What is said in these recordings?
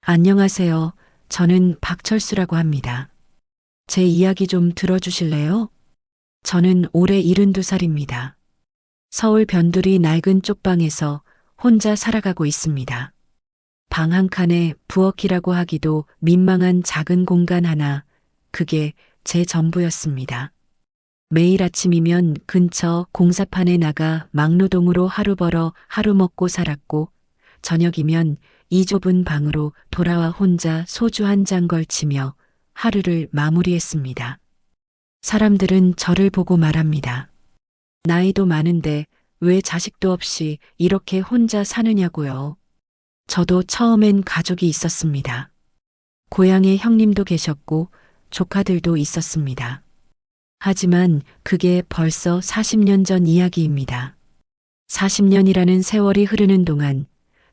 안녕하세요. 저는 박철수라고 합니다. 제 이야기 좀 들어주실래요? 저는 올해 72살입니다. 서울 변두리 낡은 쪽방에서 혼자 살아가고 있습니다. 방 한 칸에 부엌이라고 하기도 민망한 작은 공간 하나, 그게 제 전부였습니다. 매일 아침이면 근처 공사판에 나가 막노동으로 하루 벌어 하루 먹고 살았고, 저녁이면 이 좁은 방으로 돌아와 혼자 소주 한 잔 걸치며 하루를 마무리했습니다. 사람들은 저를 보고 말합니다. 나이도 많은데 왜 자식도 없이 이렇게 혼자 사느냐고요. 저도 처음엔 가족이 있었습니다. 고향에 형님도 계셨고 조카들도 있었습니다. 하지만 그게 벌써 40년 전 이야기입니다. 40년이라는 세월이 흐르는 동안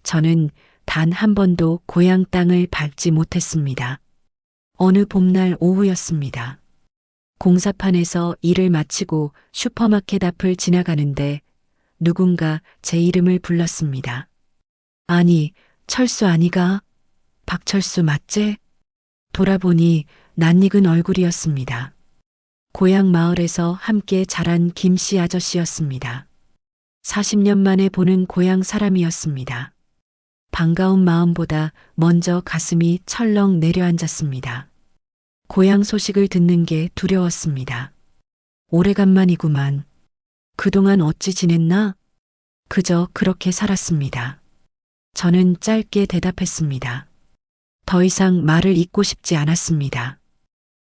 저는 단 한 번도 고향 땅을 밟지 못했습니다. 어느 봄날 오후였습니다. 공사판에서 일을 마치고 슈퍼마켓 앞을 지나가는데 누군가 제 이름을 불렀습니다. 아니, 철수 아니가? 박철수 맞제? 돌아보니 낯익은 얼굴이었습니다. 고향 마을에서 함께 자란 김씨 아저씨였습니다. 40년 만에 보는 고향 사람이었습니다. 반가운 마음보다 먼저 가슴이 철렁 내려앉았습니다. 고향 소식을 듣는 게 두려웠습니다. 오래간만이구만. 그동안 어찌 지냈나? 그저 그렇게 살았습니다. 저는 짧게 대답했습니다. 더 이상 말을 잇고 싶지 않았습니다.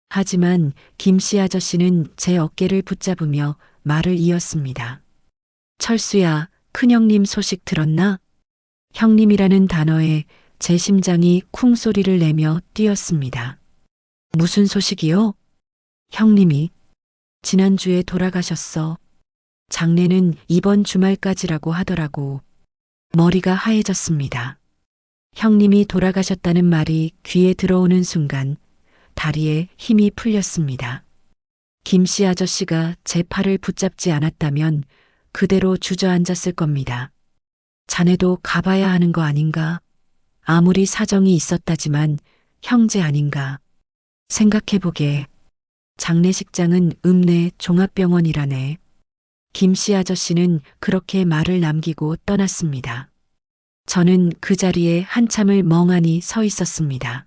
하지만 김씨 아저씨는 제 어깨를 붙잡으며 말을 이었습니다. 철수야, 큰형님 소식 들었나? 형님이라는 단어에 제 심장이 쿵 소리를 내며 뛰었습니다. 무슨 소식이요? 형님이 지난주에 돌아가셨어. 장례는 이번 주말까지라고 하더라고. 머리가 하얘졌습니다. 형님이 돌아가셨다는 말이 귀에 들어오는 순간 다리에 힘이 풀렸습니다. 김씨 아저씨가 제 팔을 붙잡지 않았다면 그대로 주저앉았을 겁니다. 자네도 가봐야 하는 거 아닌가? 아무리 사정이 있었다지만 형제 아닌가? 생각해보게. 장례식장은 읍내 종합병원이라네. 김씨 아저씨는 그렇게 말을 남기고 떠났습니다. 저는 그 자리에 한참을 멍하니 서 있었습니다.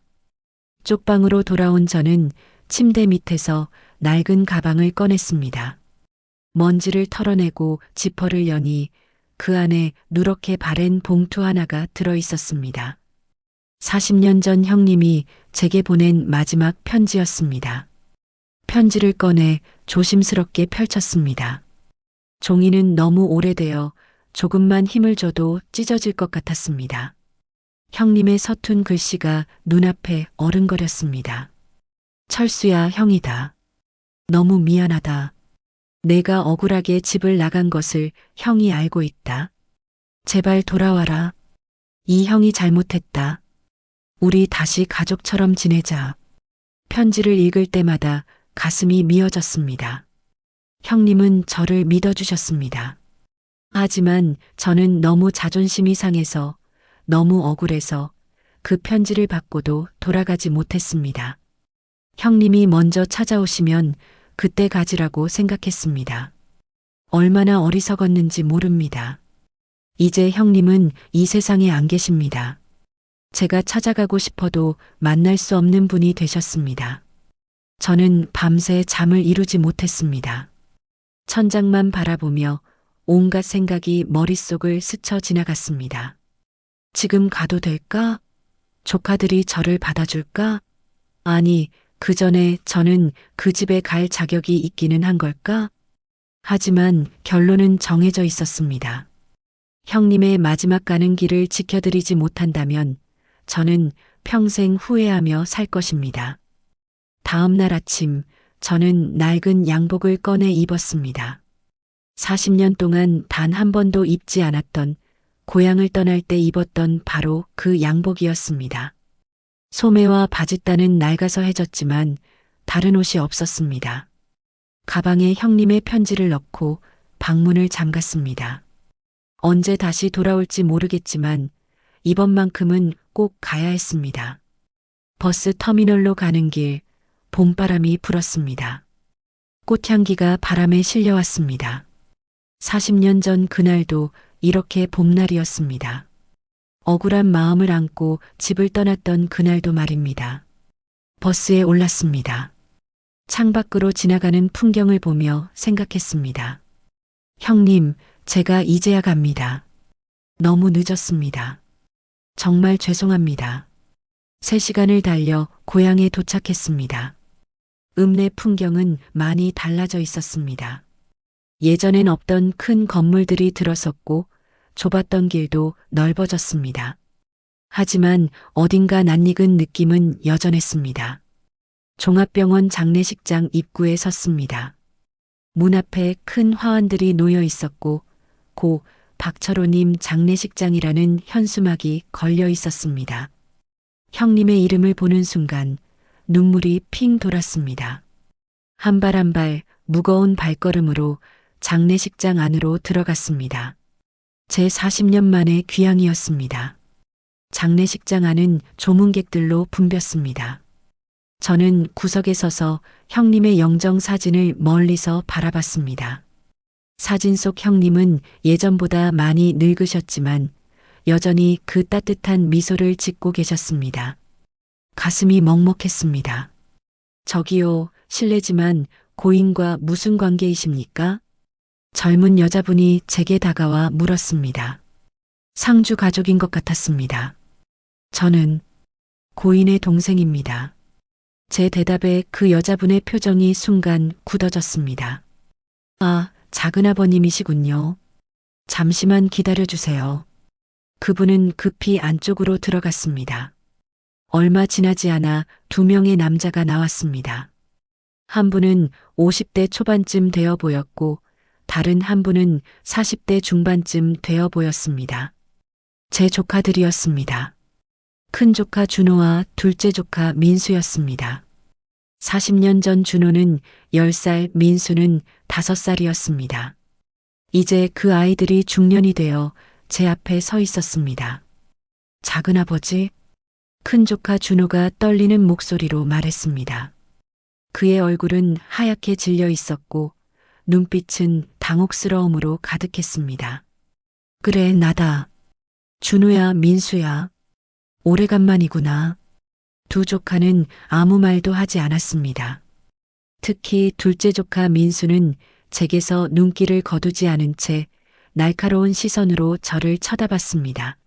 쪽방으로 돌아온 저는 침대 밑에서 낡은 가방을 꺼냈습니다. 먼지를 털어내고 지퍼를 여니 그 안에 누렇게 바랜 봉투 하나가 들어 있었습니다. 40년 전 형님이 제게 보낸 마지막 편지였습니다. 편지를 꺼내 조심스럽게 펼쳤습니다. 종이는 너무 오래되어 조금만 힘을 줘도 찢어질 것 같았습니다. 형님의 서툰 글씨가 눈앞에 어른거렸습니다. 철수야, 형이다. 너무 미안하다. 내가 억울하게 집을 나간 것을 형이 알고 있다. 제발 돌아와라. 이 형이 잘못했다. 우리 다시 가족처럼 지내자. 편지를 읽을 때마다 가슴이 미어졌습니다. 형님은 저를 믿어주셨습니다. 하지만 저는 너무 자존심이 상해서, 너무 억울해서 그 편지를 받고도 돌아가지 못했습니다. 형님이 먼저 찾아오시면 그때 가지라고 생각했습니다. 얼마나 어리석었는지 모릅니다. 이제 형님은 이 세상에 안 계십니다. 제가 찾아가고 싶어도 만날 수 없는 분이 되셨습니다. 저는 밤새 잠을 이루지 못했습니다. 천장만 바라보며 온갖 생각이 머릿속을 스쳐 지나갔습니다. 지금 가도 될까? 조카들이 저를 받아줄까? 아니, 그 전에 저는 그 집에 갈 자격이 있기는 한 걸까? 하지만 결론은 정해져 있었습니다. 형님의 마지막 가는 길을 지켜드리지 못한다면 저는 평생 후회하며 살 것입니다. 다음 날 아침 저는 낡은 양복을 꺼내 입었습니다. 40년 동안 단 한 번도 입지 않았던, 고향을 떠날 때 입었던 바로 그 양복이었습니다. 소매와 바짓단은 낡아서 해졌지만 다른 옷이 없었습니다. 가방에 형님의 편지를 넣고 방문을 잠갔습니다. 언제 다시 돌아올지 모르겠지만 이번만큼은 꼭 가야 했습니다. 버스 터미널로 가는 길, 봄바람이 불었습니다. 꽃향기가 바람에 실려왔습니다. 40년 전 그날도 이렇게 봄날이었습니다. 억울한 마음을 안고 집을 떠났던 그날도 말입니다. 버스에 올랐습니다. 창밖으로 지나가는 풍경을 보며 생각했습니다. 형님, 제가 이제야 갑니다. 너무 늦었습니다. 정말 죄송합니다. 3시간을 달려 고향에 도착했습니다. 읍내 풍경은 많이 달라져 있었습니다. 예전엔 없던 큰 건물들이 들어섰고 좁았던 길도 넓어졌습니다. 하지만 어딘가 낯익은 느낌은 여전했습니다. 종합병원 장례식장 입구에 섰습니다. 문 앞에 큰 화환들이 놓여 있었고 고 박철호님 장례식장이라는 현수막이 걸려 있었습니다. 형님의 이름을 보는 순간 눈물이 핑 돌았습니다. 한 발 한 발 무거운 발걸음으로 장례식장 안으로 들어갔습니다. 제 40년 만의 귀향이었습니다. 장례식장 안은 조문객들로 붐볐습니다. 저는 구석에 서서 형님의 영정 사진을 멀리서 바라봤습니다. 사진 속 형님은 예전보다 많이 늙으셨지만 여전히 그 따뜻한 미소를 짓고 계셨습니다. 가슴이 먹먹했습니다. 저기요, 실례지만 고인과 무슨 관계이십니까? 젊은 여자분이 제게 다가와 물었습니다. 상주 가족인 것 같았습니다. 저는 고인의 동생입니다. 제 대답에 그 여자분의 표정이 순간 굳어졌습니다. 아, 작은아버님이시군요. 잠시만 기다려주세요. 그분은 급히 안쪽으로 들어갔습니다. 얼마 지나지 않아 2명의 남자가 나왔습니다. 한 분은 50대 초반쯤 되어 보였고 다른 한 분은 40대 중반쯤 되어 보였습니다. 제 조카들이었습니다. 큰 조카 준호와 둘째 조카 민수였습니다. 40년 전 준호는 10살, 민수는 5살이었습니다. 이제 그 아이들이 중년이 되어 제 앞에 서 있었습니다. 작은아버지, 큰 조카 준호가 떨리는 목소리로 말했습니다. 그의 얼굴은 하얗게 질려 있었고 눈빛은 당혹스러움으로 가득했습니다. 그래, 나다. 준호야, 민수야. 오래간만이구나. 두 조카는 아무 말도 하지 않았습니다. 특히 둘째 조카 민수는 제게서 눈길을 거두지 않은 채 날카로운 시선으로 저를 쳐다봤습니다.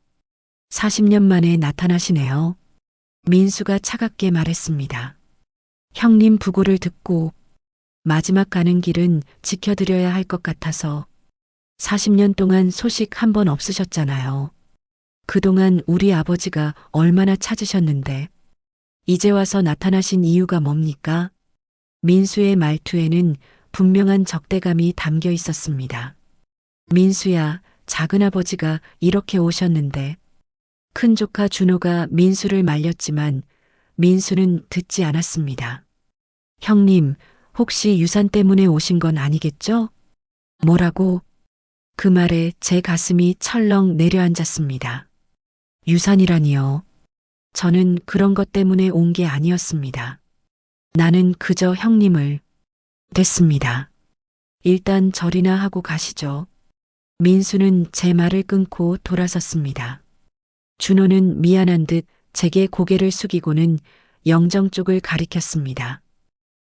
40년 만에 나타나시네요. 민수가 차갑게 말했습니다. 형님 부고를 듣고 마지막 가는 길은 지켜드려야 할 것 같아서 40년 동안 소식 한 번 없으셨잖아요. 그동안 우리 아버지가 얼마나 찾으셨는데 이제 와서 나타나신 이유가 뭡니까? 민수의 말투에는 분명한 적대감이 담겨 있었습니다. 민수야, 작은아버지가 이렇게 오셨는데. 큰 조카 준호가 민수를 말렸지만 민수는 듣지 않았습니다. 형님, 혹시 유산 때문에 오신 건 아니겠죠? 뭐라고? 그 말에 제 가슴이 철렁 내려앉았습니다. 유산이라니요. 저는 그런 것 때문에 온 게 아니었습니다. 나는 그저 형님을. 됐습니다. 일단 절이나 하고 가시죠. 민수는 제 말을 끊고 돌아섰습니다. 준호는 미안한 듯 제게 고개를 숙이고는 영정 쪽을 가리켰습니다.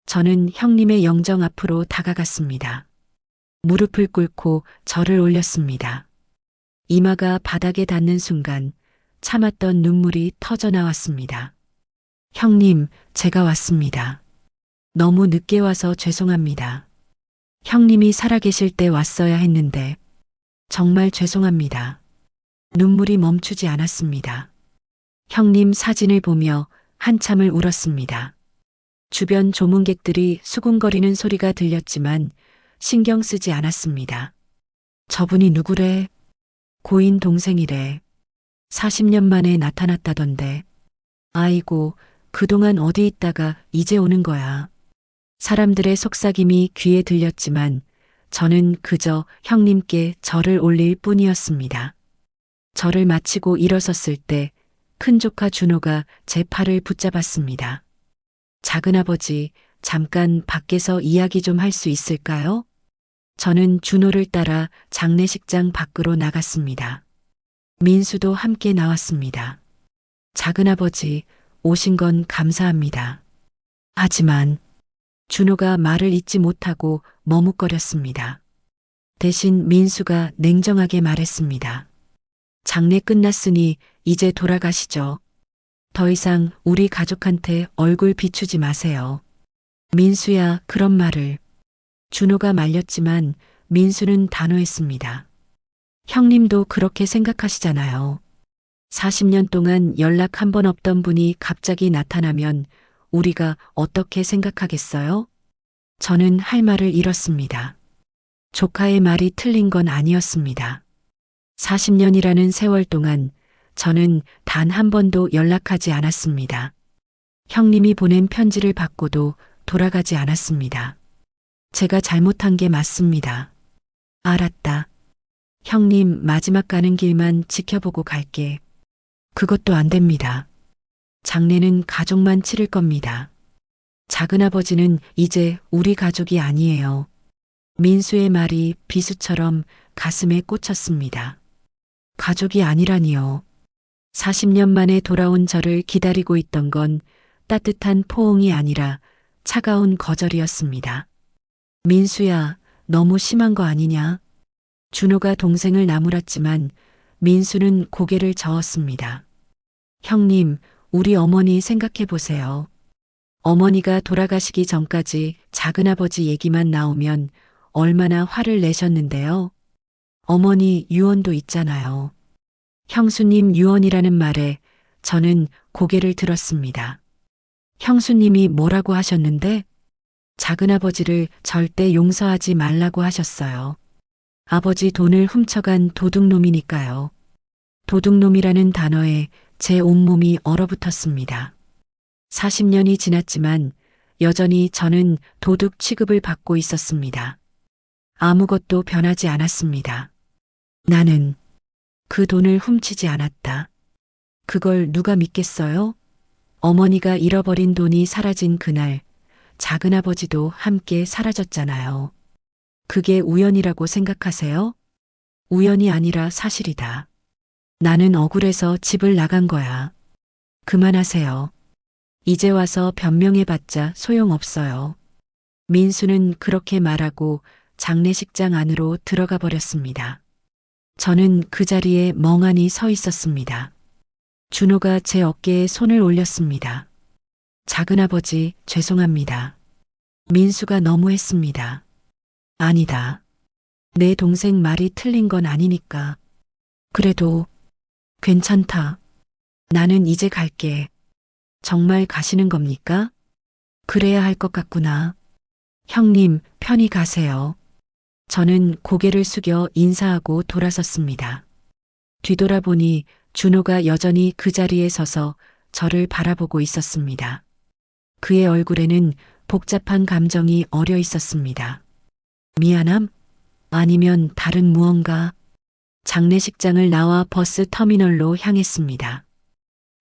저는 형님의 영정 앞으로 다가갔습니다. 무릎을 꿇고 절을 올렸습니다. 이마가 바닥에 닿는 순간 참았던 눈물이 터져 나왔습니다. 형님, 제가 왔습니다. 너무 늦게 와서 죄송합니다. 형님이 살아계실 때 왔어야 했는데 정말 죄송합니다. 눈물이 멈추지 않았습니다. 형님 사진을 보며 한참을 울었습니다. 주변 조문객들이 수군거리는 소리가 들렸지만 신경 쓰지 않았습니다. 저분이 누구래? 고인 동생이래. 40년 만에 나타났다던데. 아이고, 그동안 어디 있다가 이제 오는 거야. 사람들의 속삭임이 귀에 들렸지만 저는 그저 형님께 절을 올릴 뿐이었습니다. 절을 마치고 일어섰을 때 큰조카 준호가 제 팔을 붙잡았습니다. 작은아버지, 잠깐 밖에서 이야기 좀 할 수 있을까요? 저는 준호를 따라 장례식장 밖으로 나갔습니다. 민수도 함께 나왔습니다. 작은아버지, 오신 건 감사합니다. 하지만 준호가 말을 잇지 못하고 머뭇거렸습니다. 대신 민수가 냉정하게 말했습니다. 장례 끝났으니 이제 돌아가시죠. 더 이상 우리 가족한테 얼굴 비추지 마세요. 민수야, 그런 말을. 준호가 말렸지만 민수는 단호했습니다. 형님도 그렇게 생각하시잖아요. 40년 동안 연락 한 번 없던 분이 갑자기 나타나면 우리가 어떻게 생각하겠어요? 저는 할 말을 잃었습니다. 조카의 말이 틀린 건 아니었습니다. 40년이라는 세월 동안 저는 단 한 번도 연락하지 않았습니다. 형님이 보낸 편지를 받고도 돌아가지 않았습니다. 제가 잘못한 게 맞습니다. 알았다. 형님, 마지막 가는 길만 지켜보고 갈게. 그것도 안 됩니다. 장례는 가족만 치를 겁니다. 작은아버지는 이제 우리 가족이 아니에요. 민수의 말이 비수처럼 가슴에 꽂혔습니다. 가족이 아니라니요. 40년 만에 돌아온 저를 기다리고 있던 건 따뜻한 포옹이 아니라 차가운 거절이었습니다. 민수야, 너무 심한 거 아니냐? 준호가 동생을 나무랐지만 민수는 고개를 저었습니다. 형님, 우리 어머니 생각해 보세요. 어머니가 돌아가시기 전까지 작은아버지 얘기만 나오면 얼마나 화를 내셨는데요. 어머니 유언도 있잖아요. 형수님 유언이라는 말에 저는 고개를 들었습니다. 형수님이 뭐라고 하셨는데? 작은아버지를 절대 용서하지 말라고 하셨어요. 아버지 돈을 훔쳐간 도둑놈이니까요. 도둑놈이라는 단어에 제 온몸이 얼어붙었습니다. 40년이 지났지만 여전히 저는 도둑 취급을 받고 있었습니다. 아무것도 변하지 않았습니다. 나는 그 돈을 훔치지 않았다. 그걸 누가 믿겠어요? 어머니가 잃어버린 돈이 사라진 그날, 작은아버지도 함께 사라졌잖아요. 그게 우연이라고 생각하세요? 우연이 아니라 사실이다. 나는 억울해서 집을 나간 거야. 그만하세요. 이제 와서 변명해봤자 소용없어요. 민수는 그렇게 말하고 장례식장 안으로 들어가 버렸습니다. 저는 그 자리에 멍하니 서 있었습니다. 준호가 제 어깨에 손을 올렸습니다. 작은아버지, 죄송합니다. 민수가 너무했습니다. 아니다. 내 동생 말이 틀린 건 아니니까. 그래도 괜찮다. 나는 이제 갈게. 정말 가시는 겁니까? 그래야 할 것 같구나. 형님, 편히 가세요. 저는 고개를 숙여 인사하고 돌아섰습니다. 뒤돌아보니 준호가 여전히 그 자리에 서서 저를 바라보고 있었습니다. 그의 얼굴에는 복잡한 감정이 어려 있었습니다. 미안함? 아니면 다른 무언가? 장례식장을 나와 버스 터미널로 향했습니다.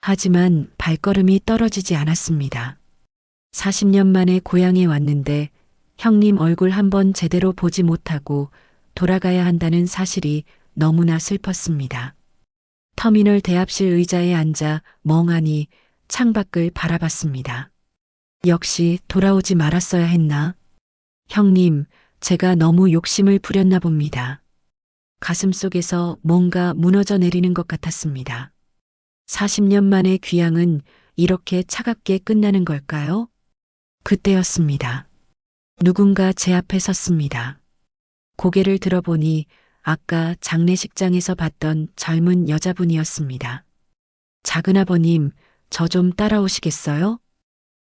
하지만 발걸음이 떨어지지 않았습니다. 40년 만에 고향에 왔는데 형님 얼굴 한번 제대로 보지 못하고 돌아가야 한다는 사실이 너무나 슬펐습니다. 터미널 대합실 의자에 앉아 멍하니 창밖을 바라봤습니다. 역시 돌아오지 말았어야 했나? 형님, 제가 너무 욕심을 부렸나 봅니다. 가슴속에서 뭔가 무너져 내리는 것 같았습니다. 40년 만의 귀향은 이렇게 차갑게 끝나는 걸까요? 그때였습니다. 누군가 제 앞에 섰습니다. 고개를 들어보니 아까 장례식장에서 봤던 젊은 여자분이었습니다. 작은아버님, 저 좀 따라오시겠어요?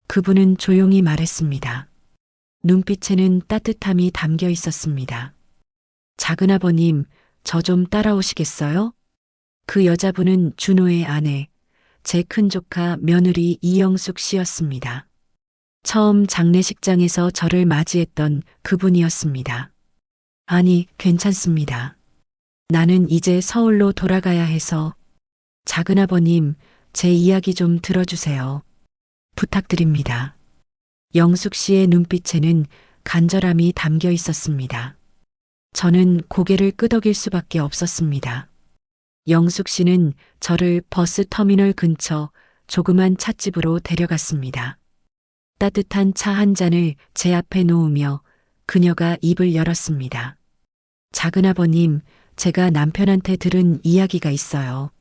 그분은 조용히 말했습니다. 눈빛에는 따뜻함이 담겨 있었습니다. 작은아버님, 저 좀 따라오시겠어요? 그 여자분은 준호의 아내, 제 큰조카 며느리 이영숙 씨였습니다. 처음 장례식장에서 저를 맞이했던 그분이었습니다. 아니, 괜찮습니다. 나는 이제 서울로 돌아가야 해서. 작은아버님, 제 이야기 좀 들어주세요. 부탁드립니다. 영숙 씨의 눈빛에는 간절함이 담겨 있었습니다. 저는 고개를 끄덕일 수밖에 없었습니다. 영숙 씨는 저를 버스 터미널 근처 조그만 찻집으로 데려갔습니다. 따뜻한 차 한 잔을 제 앞에 놓으며 그녀가 입을 열었습니다. 작은아버님, 제가 남편한테 들은 이야기가 있어요.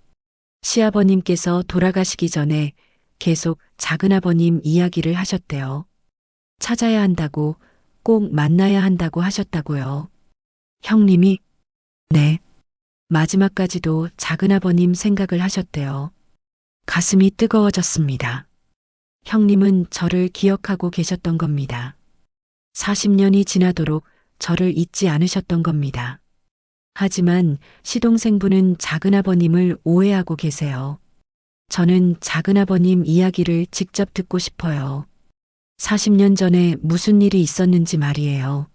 시아버님께서 돌아가시기 전에 계속 작은아버님 이야기를 하셨대요. 찾아야 한다고, 꼭 만나야 한다고 하셨다고요. 형님이? 네. 마지막까지도 작은아버님 생각을 하셨대요. 가슴이 뜨거워졌습니다. 형님은 저를 기억하고 계셨던 겁니다. 40년이 지나도록 저를 잊지 않으셨던 겁니다. 하지만 시동생분은 작은아버님을 오해하고 계세요. 저는 작은아버님 이야기를 직접 듣고 싶어요. 40년 전에 무슨 일이 있었는지 말이에요.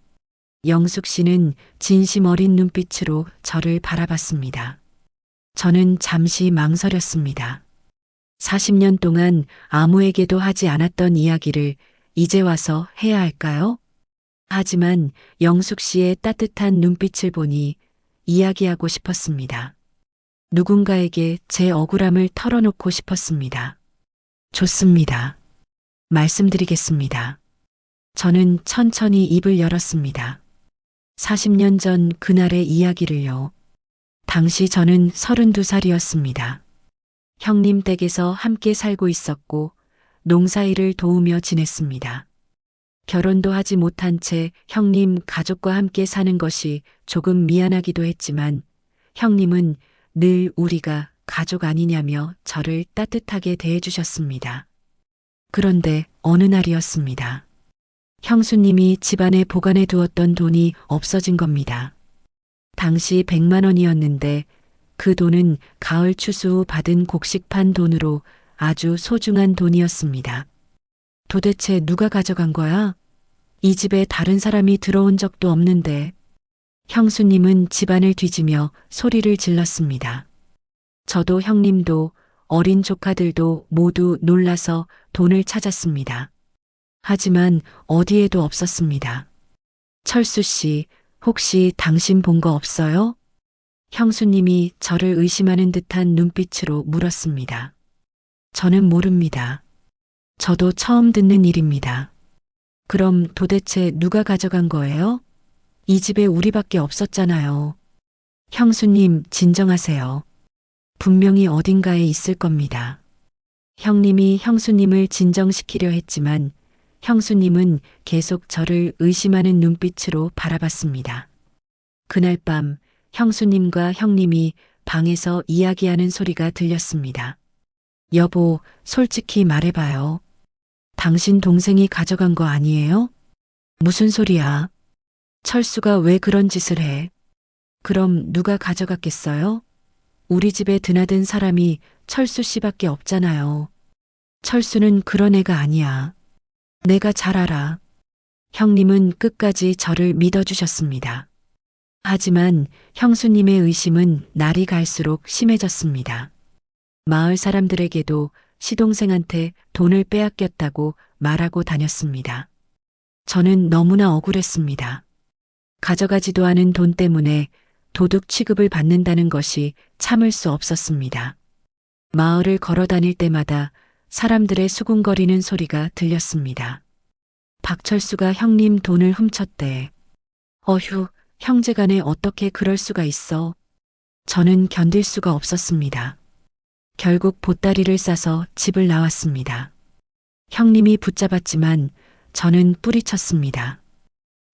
영숙 씨는 진심 어린 눈빛으로 저를 바라봤습니다. 저는 잠시 망설였습니다. 40년 동안 아무에게도 하지 않았던 이야기를 이제 와서 해야 할까요? 하지만 영숙 씨의 따뜻한 눈빛을 보니 이야기하고 싶었습니다. 누군가에게 제 억울함을 털어놓고 싶었습니다. 좋습니다. 말씀드리겠습니다. 저는 천천히 입을 열었습니다. 40년 전 그날의 이야기를요. 당시 저는 32살이었습니다. 형님 댁에서 함께 살고 있었고 농사일을 도우며 지냈습니다. 결혼도 하지 못한 채 형님 가족과 함께 사는 것이 조금 미안하기도 했지만 형님은 늘 우리가 가족 아니냐며 저를 따뜻하게 대해주셨습니다. 그런데 어느 날이었습니다. 형수님이 집안에 보관해 두었던 돈이 없어진 겁니다. 당시 100만 원이었는데 그 돈은 가을 추수 후 받은 곡식판 돈으로 아주 소중한 돈이었습니다. 도대체 누가 가져간 거야? 이 집에 다른 사람이 들어온 적도 없는데. 형수님은 집안을 뒤지며 소리를 질렀습니다. 저도 형님도 어린 조카들도 모두 놀라서 돈을 찾았습니다. 하지만 어디에도 없었습니다. 철수 씨, 혹시 당신 본 거 없어요? 형수님이 저를 의심하는 듯한 눈빛으로 물었습니다. 저는 모릅니다. 저도 처음 듣는 일입니다. 그럼 도대체 누가 가져간 거예요? 이 집에 우리밖에 없었잖아요. 형수님, 진정하세요. 분명히 어딘가에 있을 겁니다. 형님이 형수님을 진정시키려 했지만 형수님은 계속 저를 의심하는 눈빛으로 바라봤습니다. 그날 밤 형수님과 형님이 방에서 이야기하는 소리가 들렸습니다. 여보, 솔직히 말해봐요. 당신 동생이 가져간 거 아니에요? 무슨 소리야? 철수가 왜 그런 짓을 해? 그럼 누가 가져갔겠어요? 우리 집에 드나든 사람이 철수 씨밖에 없잖아요. 철수는 그런 애가 아니야. 내가 잘 알아. 형님은 끝까지 저를 믿어주셨습니다. 하지만 형수님의 의심은 날이 갈수록 심해졌습니다. 마을 사람들에게도 시동생한테 돈을 빼앗겼다고 말하고 다녔습니다. 저는 너무나 억울했습니다. 가져가지도 않은 돈 때문에 도둑 취급을 받는다는 것이 참을 수 없었습니다. 마을을 걸어 다닐 때마다 사람들의 수군거리는 소리가 들렸습니다. 박철수가 형님 돈을 훔쳤대. 어휴, 형제간에 어떻게 그럴 수가 있어. 저는 견딜 수가 없었습니다. 결국 보따리를 싸서 집을 나왔습니다. 형님이 붙잡았지만 저는 뿌리쳤습니다.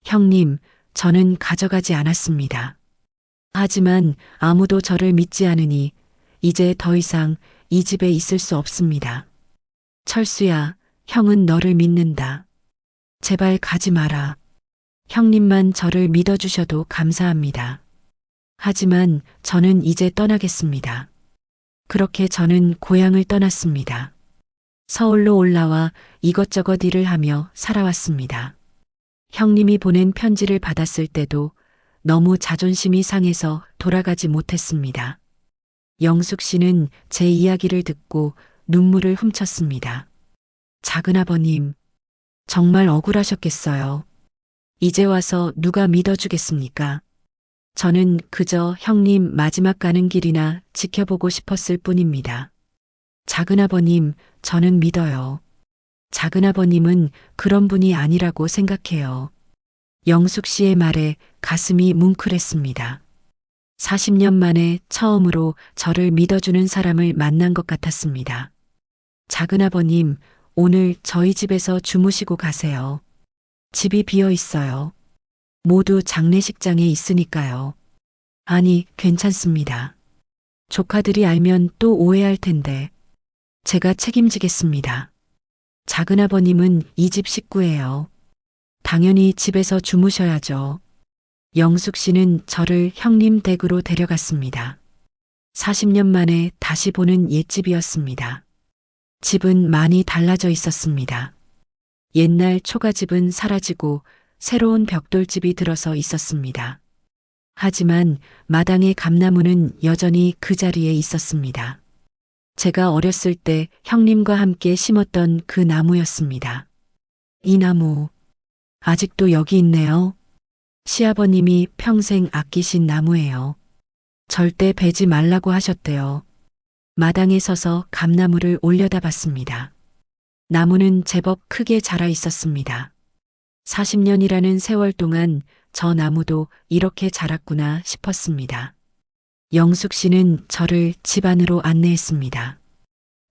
형님, 저는 가져가지 않았습니다. 하지만 아무도 저를 믿지 않으니 이제 더 이상 이 집에 있을 수 없습니다. 철수야, 형은 너를 믿는다. 제발 가지 마라. 형님만 저를 믿어주셔도 감사합니다. 하지만 저는 이제 떠나겠습니다. 그렇게 저는 고향을 떠났습니다. 서울로 올라와 이것저것 일을 하며 살아왔습니다. 형님이 보낸 편지를 받았을 때도 너무 자존심이 상해서 돌아가지 못했습니다. 영숙 씨는 제 이야기를 듣고 눈물을 훔쳤습니다. 작은아버님, 정말 억울하셨겠어요. 이제 와서 누가 믿어주겠습니까? 저는 그저 형님 마지막 가는 길이나 지켜보고 싶었을 뿐입니다. 작은아버님, 저는 믿어요. 작은아버님은 그런 분이 아니라고 생각해요. 영숙 씨의 말에 가슴이 뭉클했습니다. 40년 만에 처음으로 저를 믿어주는 사람을 만난 것 같았습니다. 작은아버님, 오늘 저희 집에서 주무시고 가세요. 집이 비어 있어요. 모두 장례식장에 있으니까요. 아니, 괜찮습니다. 조카들이 알면 또 오해할 텐데. 제가 책임지겠습니다. 작은아버님은 이 집 식구예요. 당연히 집에서 주무셔야죠. 영숙 씨는 저를 형님 댁으로 데려갔습니다. 40년 만에 다시 보는 옛집이었습니다. 집은 많이 달라져 있었습니다. 옛날 초가집은 사라지고 새로운 벽돌집이 들어서 있었습니다. 하지만 마당의 감나무는 여전히 그 자리에 있었습니다. 제가 어렸을 때 형님과 함께 심었던 그 나무였습니다. 이 나무, 아직도 여기 있네요. 시아버님이 평생 아끼신 나무예요. 절대 베지 말라고 하셨대요. 마당에 서서 감나무를 올려다봤습니다. 나무는 제법 크게 자라 있었습니다. 40년이라는 세월 동안 저 나무도 이렇게 자랐구나 싶었습니다. 영숙 씨는 저를 집 안으로 안내했습니다.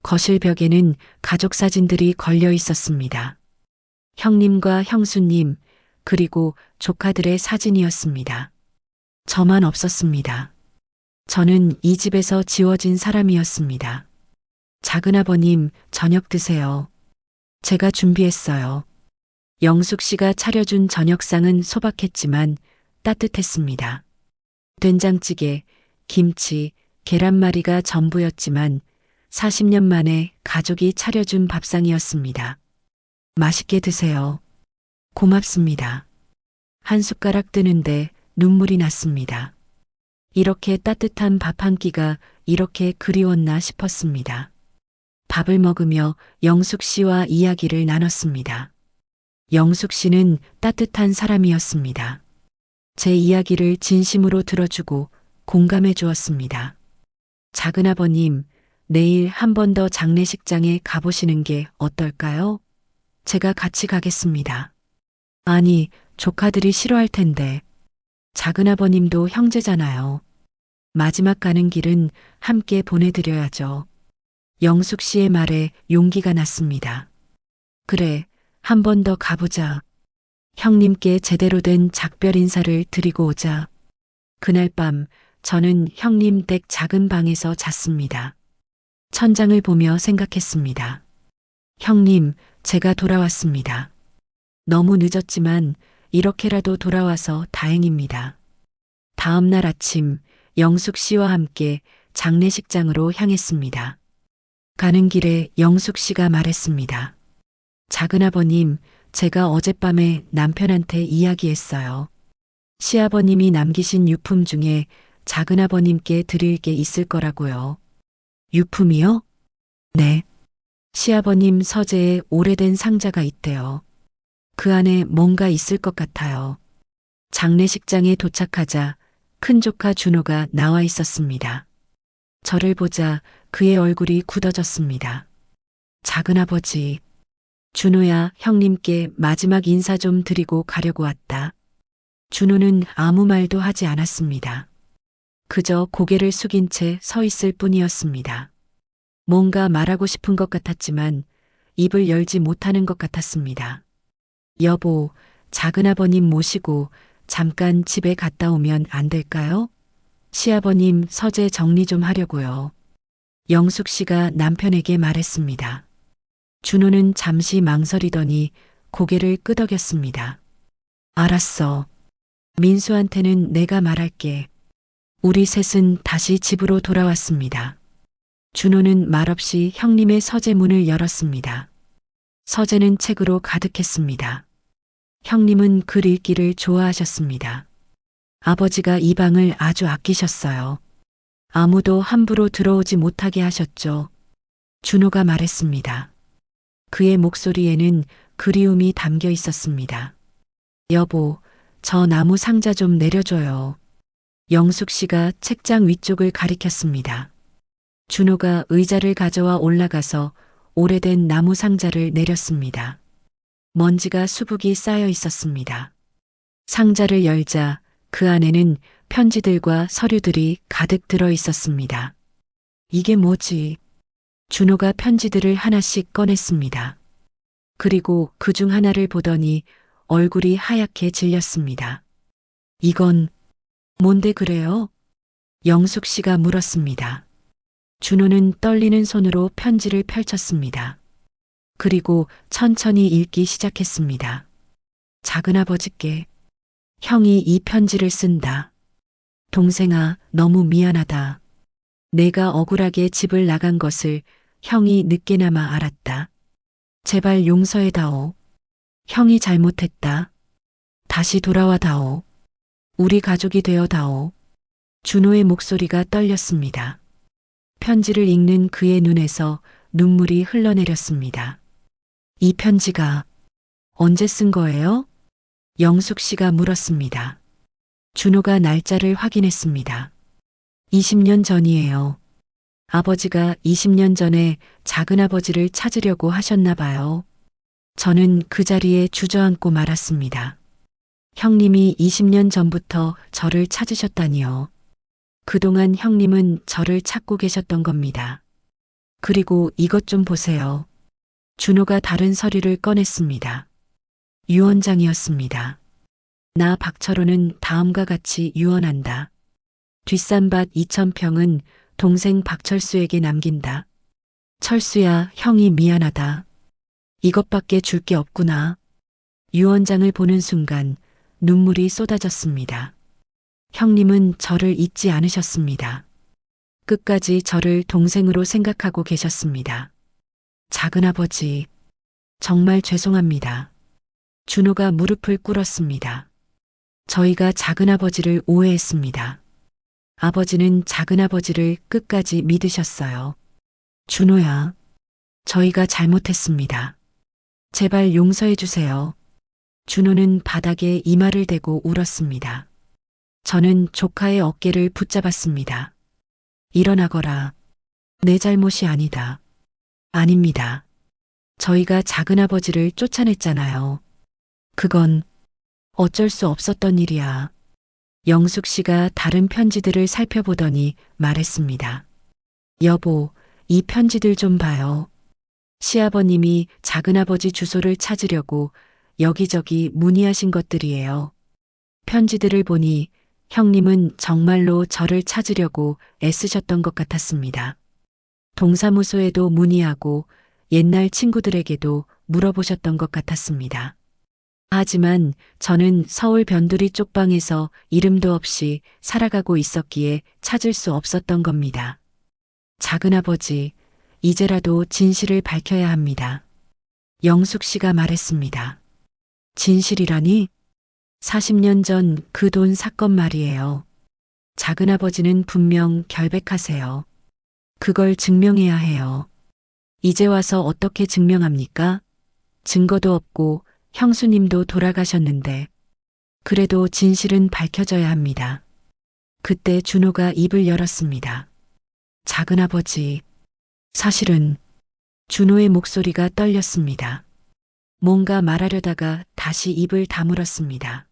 거실 벽에는 가족 사진들이 걸려 있었습니다. 형님과 형수님, 그리고 조카들의 사진이었습니다. 저만 없었습니다. 저는 이 집에서 지워진 사람이었습니다. 작은아버님, 저녁 드세요. 제가 준비했어요. 영숙 씨가 차려준 저녁상은 소박했지만 따뜻했습니다. 된장찌개, 김치, 계란말이가 전부였지만 40년 만에 가족이 차려준 밥상이었습니다. 맛있게 드세요. 고맙습니다. 한 숟가락 뜨는데 눈물이 났습니다. 이렇게 따뜻한 밥 한 끼가 이렇게 그리웠나 싶었습니다. 밥을 먹으며 영숙 씨와 이야기를 나눴습니다. 영숙 씨는 따뜻한 사람이었습니다. 제 이야기를 진심으로 들어주고 공감해 주었습니다. 작은아버님, 내일 한 번 더 장례식장에 가보시는 게 어떨까요? 제가 같이 가겠습니다. 아니, 조카들이 싫어할 텐데. 작은아버님도 형제잖아요. 마지막 가는 길은 함께 보내드려야죠. 영숙 씨의 말에 용기가 났습니다. 그래, 한 번 더 가보자. 형님께 제대로 된 작별 인사를 드리고 오자. 그날 밤 저는 형님 댁 작은 방에서 잤습니다. 천장을 보며 생각했습니다. 형님, 제가 돌아왔습니다. 너무 늦었지만 이렇게라도 돌아와서 다행입니다. 다음 날 아침 영숙 씨와 함께 장례식장으로 향했습니다. 가는 길에 영숙 씨가 말했습니다. 작은아버님, 제가 어젯밤에 남편한테 이야기했어요. 시아버님이 남기신 유품 중에 작은아버님께 드릴 게 있을 거라고요. 유품이요? 네. 시아버님 서재에 오래된 상자가 있대요. 그 안에 뭔가 있을 것 같아요. 장례식장에 도착하자 큰 조카 준호가 나와 있었습니다. 저를 보자 그의 얼굴이 굳어졌습니다. 작은아버지, 준호야, 형님께 마지막 인사 좀 드리고 가려고 왔다. 준호는 아무 말도 하지 않았습니다. 그저 고개를 숙인 채 서 있을 뿐이었습니다. 뭔가 말하고 싶은 것 같았지만 입을 열지 못하는 것 같았습니다. 여보, 작은아버님 모시고 잠깐 집에 갔다 오면 안 될까요? 시아버님 서재 정리 좀 하려고요. 영숙 씨가 남편에게 말했습니다. 준호는 잠시 망설이더니 고개를 끄덕였습니다. 알았어. 민수한테는 내가 말할게. 우리 셋은 다시 집으로 돌아왔습니다. 준호는 말없이 형님의 서재 문을 열었습니다. 서재는 책으로 가득했습니다. 형님은 글 읽기를 좋아하셨습니다. 아버지가 이 방을 아주 아끼셨어요. 아무도 함부로 들어오지 못하게 하셨죠. 준호가 말했습니다. 그의 목소리에는 그리움이 담겨 있었습니다. 여보, 저 나무 상자 좀 내려줘요. 영숙 씨가 책장 위쪽을 가리켰습니다. 준호가 의자를 가져와 올라가서 오래된 나무 상자를 내렸습니다. 먼지가 수북이 쌓여 있었습니다. 상자를 열자 그 안에는 편지들과 서류들이 가득 들어 있었습니다. 이게 뭐지? 준호가 편지들을 하나씩 꺼냈습니다. 그리고 그 중 하나를 보더니 얼굴이 하얗게 질렸습니다. 이건 뭔데 그래요? 영숙 씨가 물었습니다. 준호는 떨리는 손으로 편지를 펼쳤습니다. 그리고 천천히 읽기 시작했습니다. 작은아버지께 형이 이 편지를 쓴다. 동생아, 너무 미안하다. 내가 억울하게 집을 나간 것을 형이 늦게나마 알았다. 제발 용서해다오. 형이 잘못했다. 다시 돌아와 다오. 우리 가족이 되어 다오. 준호의 목소리가 떨렸습니다. 편지를 읽는 그의 눈에서 눈물이 흘러내렸습니다. 이 편지가 언제 쓴 거예요? 영숙 씨가 물었습니다. 준호가 날짜를 확인했습니다. 20년 전이에요. 아버지가 20년 전에 작은아버지를 찾으려고 하셨나 봐요. 저는 그 자리에 주저앉고 말았습니다. 형님이 20년 전부터 저를 찾으셨다니요. 그동안 형님은 저를 찾고 계셨던 겁니다. 그리고 이것 좀 보세요. 준호가 다른 서류를 꺼냈습니다. 유언장이었습니다. 나 박철호는 다음과 같이 유언한다. 뒷산밭 2,000평은 동생 박철수에게 남긴다. 철수야, 형이 미안하다. 이것밖에 줄 게 없구나. 유언장을 보는 순간 눈물이 쏟아졌습니다. 형님은 저를 잊지 않으셨습니다. 끝까지 저를 동생으로 생각하고 계셨습니다. 작은아버지, 정말 죄송합니다. 준호가 무릎을 꿇었습니다. 저희가 작은아버지를 오해했습니다. 아버지는 작은아버지를 끝까지 믿으셨어요. 준호야, 저희가 잘못했습니다. 제발 용서해 주세요. 준호는 바닥에 이마를 대고 울었습니다. 저는 조카의 어깨를 붙잡았습니다. 일어나거라. 내 잘못이 아니다. 아닙니다. 저희가 작은아버지를 쫓아냈잖아요. 그건 어쩔 수 없었던 일이야. 영숙 씨가 다른 편지들을 살펴보더니 말했습니다. 여보, 이 편지들 좀 봐요. 시아버님이 작은아버지 주소를 찾으려고 여기저기 문의하신 것들이에요. 편지들을 보니 형님은 정말로 저를 찾으려고 애쓰셨던 것 같았습니다. 동사무소에도 문의하고 옛날 친구들에게도 물어보셨던 것 같았습니다. 하지만 저는 서울 변두리 쪽방에서 이름도 없이 살아가고 있었기에 찾을 수 없었던 겁니다. 작은아버지, 이제라도 진실을 밝혀야 합니다. 영숙 씨가 말했습니다. 진실이라니? 40년 전 그 돈 사건 말이에요. 작은아버지는 분명 결백하세요. 그걸 증명해야 해요. 이제 와서 어떻게 증명합니까? 증거도 없고 형수님도 돌아가셨는데. 그래도 진실은 밝혀져야 합니다. 그때 준호가 입을 열었습니다. 작은아버지, 사실은 준호의 목소리가 떨렸습니다. 뭔가 말하려다가 다시 입을 다물었습니다.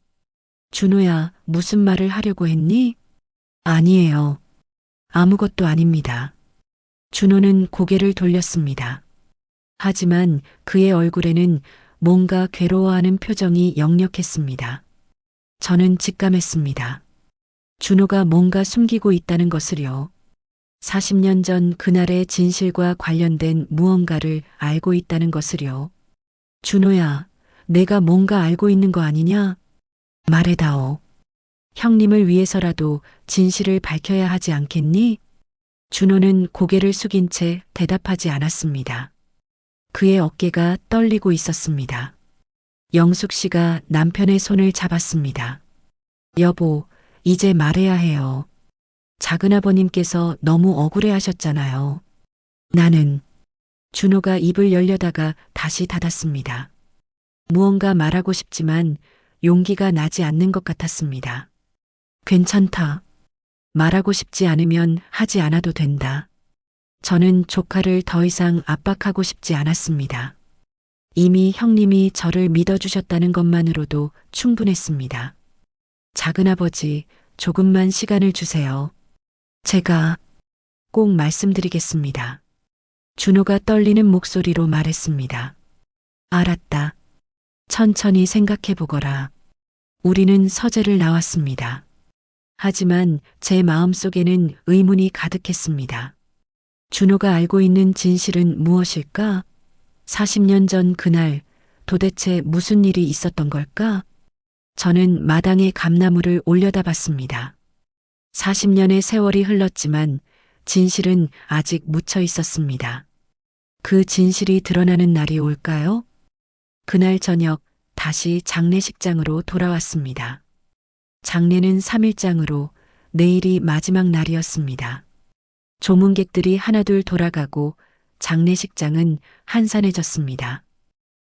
준호야, 무슨 말을 하려고 했니? 아니에요. 아무것도 아닙니다. 준호는 고개를 돌렸습니다. 하지만 그의 얼굴에는 뭔가 괴로워하는 표정이 역력했습니다. 저는 직감했습니다. 준호가 뭔가 숨기고 있다는 것을요. 40년 전 그날의 진실과 관련된 무언가를 알고 있다는 것을요. 준호야, 내가 뭔가 알고 있는 거 아니냐? 말해다오. 형님을 위해서라도 진실을 밝혀야 하지 않겠니? 준호는 고개를 숙인 채 대답하지 않았습니다. 그의 어깨가 떨리고 있었습니다. 영숙 씨가 남편의 손을 잡았습니다. 여보, 이제 말해야 해요. 작은아버님께서 너무 억울해 하셨잖아요. 나는 준호가 입을 열려다가 다시 닫았습니다. 무언가 말하고 싶지만 용기가 나지 않는 것 같았습니다. 괜찮다. 말하고 싶지 않으면 하지 않아도 된다. 저는 조카를 더 이상 압박하고 싶지 않았습니다. 이미 형님이 저를 믿어주셨다는 것만으로도 충분했습니다. 작은아버지, 조금만 시간을 주세요. 제가 꼭 말씀드리겠습니다. 준호가 떨리는 목소리로 말했습니다. 알았다. 천천히 생각해 보거라. 우리는 서재를 나왔습니다. 하지만 제 마음속에는 의문이 가득했습니다. 준호가 알고 있는 진실은 무엇일까? 40년 전 그날 도대체 무슨 일이 있었던 걸까? 저는 마당에 감나무를 올려다봤습니다. 40년의 세월이 흘렀지만 진실은 아직 묻혀 있었습니다. 그 진실이 드러나는 날이 올까요? 그날 저녁 다시 장례식장으로 돌아왔습니다. 장례는 3일장으로 내일이 마지막 날이었습니다. 조문객들이 하나둘 돌아가고 장례식장은 한산해졌습니다.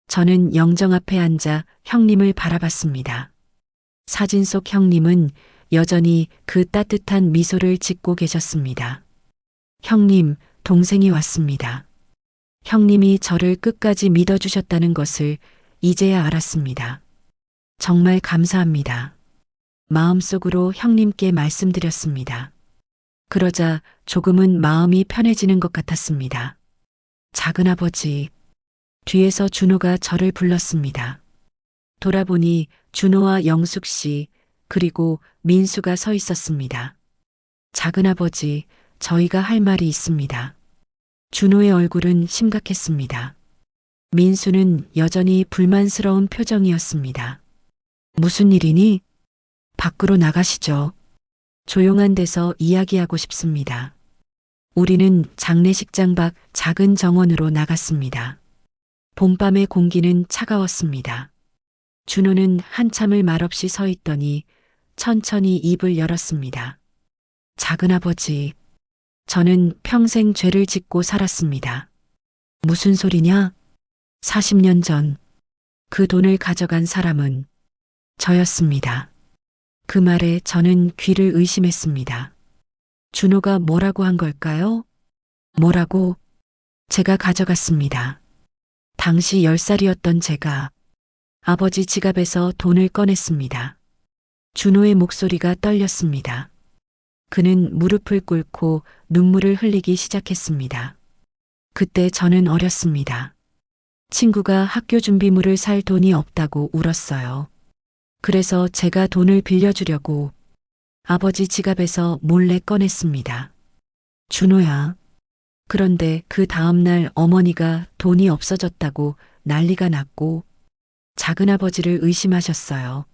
저는 영정 앞에 앉아 형님을 바라봤습니다. 사진 속 형님은 여전히 그 따뜻한 미소를 짓고 계셨습니다. 형님, 동생이 왔습니다. 형님이 저를 끝까지 믿어주셨다는 것을 이제야 알았습니다. 정말 감사합니다. 마음속으로 형님께 말씀드렸습니다. 그러자 조금은 마음이 편해지는 것 같았습니다. 작은아버지, 뒤에서 준호가 저를 불렀습니다. 돌아보니 준호와 영숙 씨, 그리고 민수가 서 있었습니다. 작은아버지, 저희가 할 말이 있습니다. 준호의 얼굴은 심각했습니다. 민수는 여전히 불만스러운 표정이었습니다. 무슨 일이니? 밖으로 나가시죠. 조용한 데서 이야기하고 싶습니다. 우리는 장례식장 밖 작은 정원으로 나갔습니다. 봄밤의 공기는 차가웠습니다. 준호는 한참을 말없이 서 있더니 천천히 입을 열었습니다. 작은아버지, 저는 평생 죄를 짓고 살았습니다. 무슨 소리냐? 40년 전 그 돈을 가져간 사람은 저였습니다. 그 말에 저는 귀를 의심했습니다. 준호가 뭐라고 한 걸까요? 뭐라고? 제가 가져갔습니다. 당시 10살이었던 제가 아버지 지갑에서 돈을 꺼냈습니다. 준호의 목소리가 떨렸습니다. 그는 무릎을 꿇고 눈물을 흘리기 시작했습니다. 그때 저는 어렸습니다. 친구가 학교 준비물을 살 돈이 없다고 울었어요. 그래서 제가 돈을 빌려주려고 아버지 지갑에서 몰래 꺼냈습니다. 준호야. 그런데 그 다음날 어머니가 돈이 없어졌다고 난리가 났고 작은아버지를 의심하셨어요.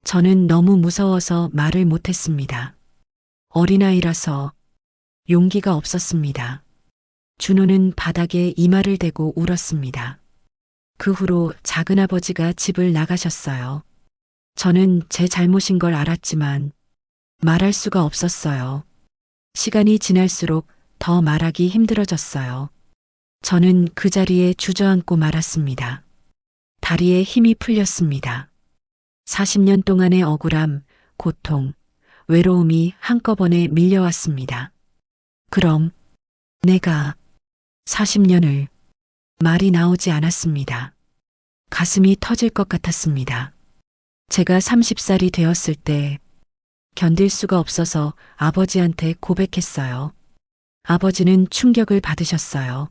저는 너무 무서워서 말을 못했습니다. 어린아이라서 용기가 없었습니다. 준호는 바닥에 이마를 대고 울었습니다. 그 후로 작은아버지가 집을 나가셨어요. 저는 제 잘못인 걸 알았지만 말할 수가 없었어요. 시간이 지날수록 더 말하기 힘들어졌어요. 저는 그 자리에 주저앉고 말았습니다. 다리에 힘이 풀렸습니다. 40년 동안의 억울함, 고통, 외로움이 한꺼번에 밀려왔습니다. 그럼 내가 40년을 말이 나오지 않았습니다. 가슴이 터질 것 같았습니다. 제가 30살이 되었을 때 견딜 수가 없어서 아버지한테 고백했어요. 아버지는 충격을 받으셨어요.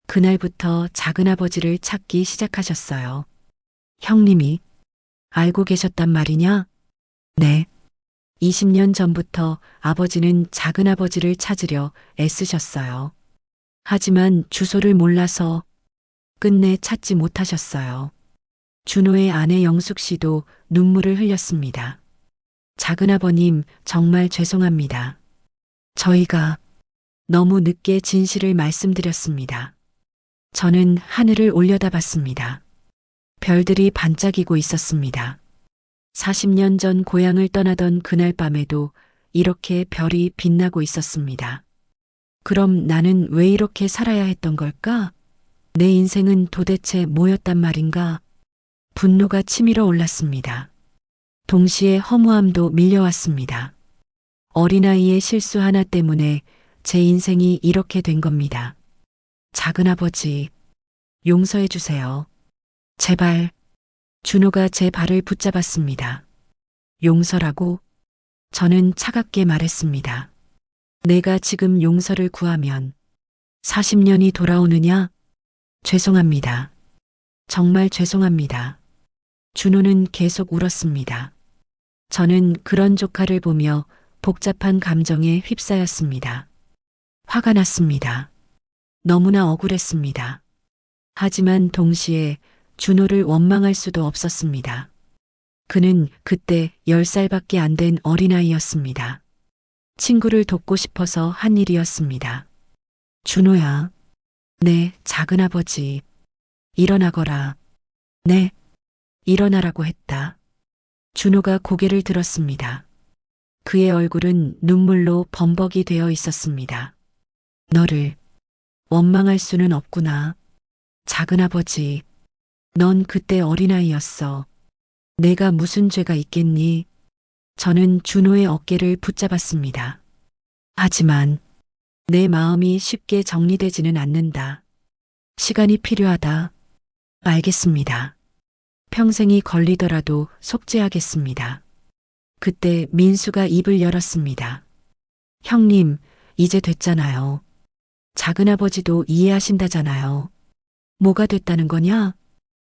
그날부터 작은아버지를 찾기 시작하셨어요. 형님이 알고 계셨단 말이냐? 네. 20년 전부터 아버지는 작은아버지를 찾으려 애쓰셨어요. 하지만 주소를 몰라서 끝내 찾지 못하셨어요. 준호의 아내 영숙 씨도 눈물을 흘렸습니다. 작은아버님, 정말 죄송합니다. 저희가 너무 늦게 진실을 말씀드렸습니다. 저는 하늘을 올려다봤습니다. 별들이 반짝이고 있었습니다. 40년 전 고향을 떠나던 그날 밤에도 이렇게 별이 빛나고 있었습니다. 그럼 나는 왜 이렇게 살아야 했던 걸까? 내 인생은 도대체 뭐였단 말인가? 분노가 치밀어 올랐습니다. 동시에 허무함도 밀려왔습니다. 어린아이의 실수 하나 때문에 제 인생이 이렇게 된 겁니다. 작은아버지, 용서해 주세요. 제발. 준호가 제 발을 붙잡았습니다. 용서라고? 저는 차갑게 말했습니다. 내가 지금 용서를 구하면 40년이 돌아오느냐? 죄송합니다. 정말 죄송합니다. 준호는 계속 울었습니다. 저는 그런 조카를 보며 복잡한 감정에 휩싸였습니다. 화가 났습니다. 너무나 억울했습니다. 하지만 동시에 준호를 원망할 수도 없었습니다. 그는 그때 10살밖에 안 된 어린아이였습니다. 친구를 돕고 싶어서 한 일이었습니다. 준호야. 네, 작은아버지. 일어나거라. 네, 일어나라고 했다. 준호가 고개를 들었습니다. 그의 얼굴은 눈물로 범벅이 되어 있었습니다. 너를 원망할 수는 없구나. 작은아버지, 넌 그때 어린아이였어. 내가 무슨 죄가 있겠니? 저는 준호의 어깨를 붙잡았습니다. 하지만 내 마음이 쉽게 정리되지는 않는다. 시간이 필요하다. 알겠습니다. 평생이 걸리더라도 속죄하겠습니다. 그때 민수가 입을 열었습니다. 형님, 이제 됐잖아요. 작은아버지도 이해하신다잖아요. 뭐가 됐다는 거냐?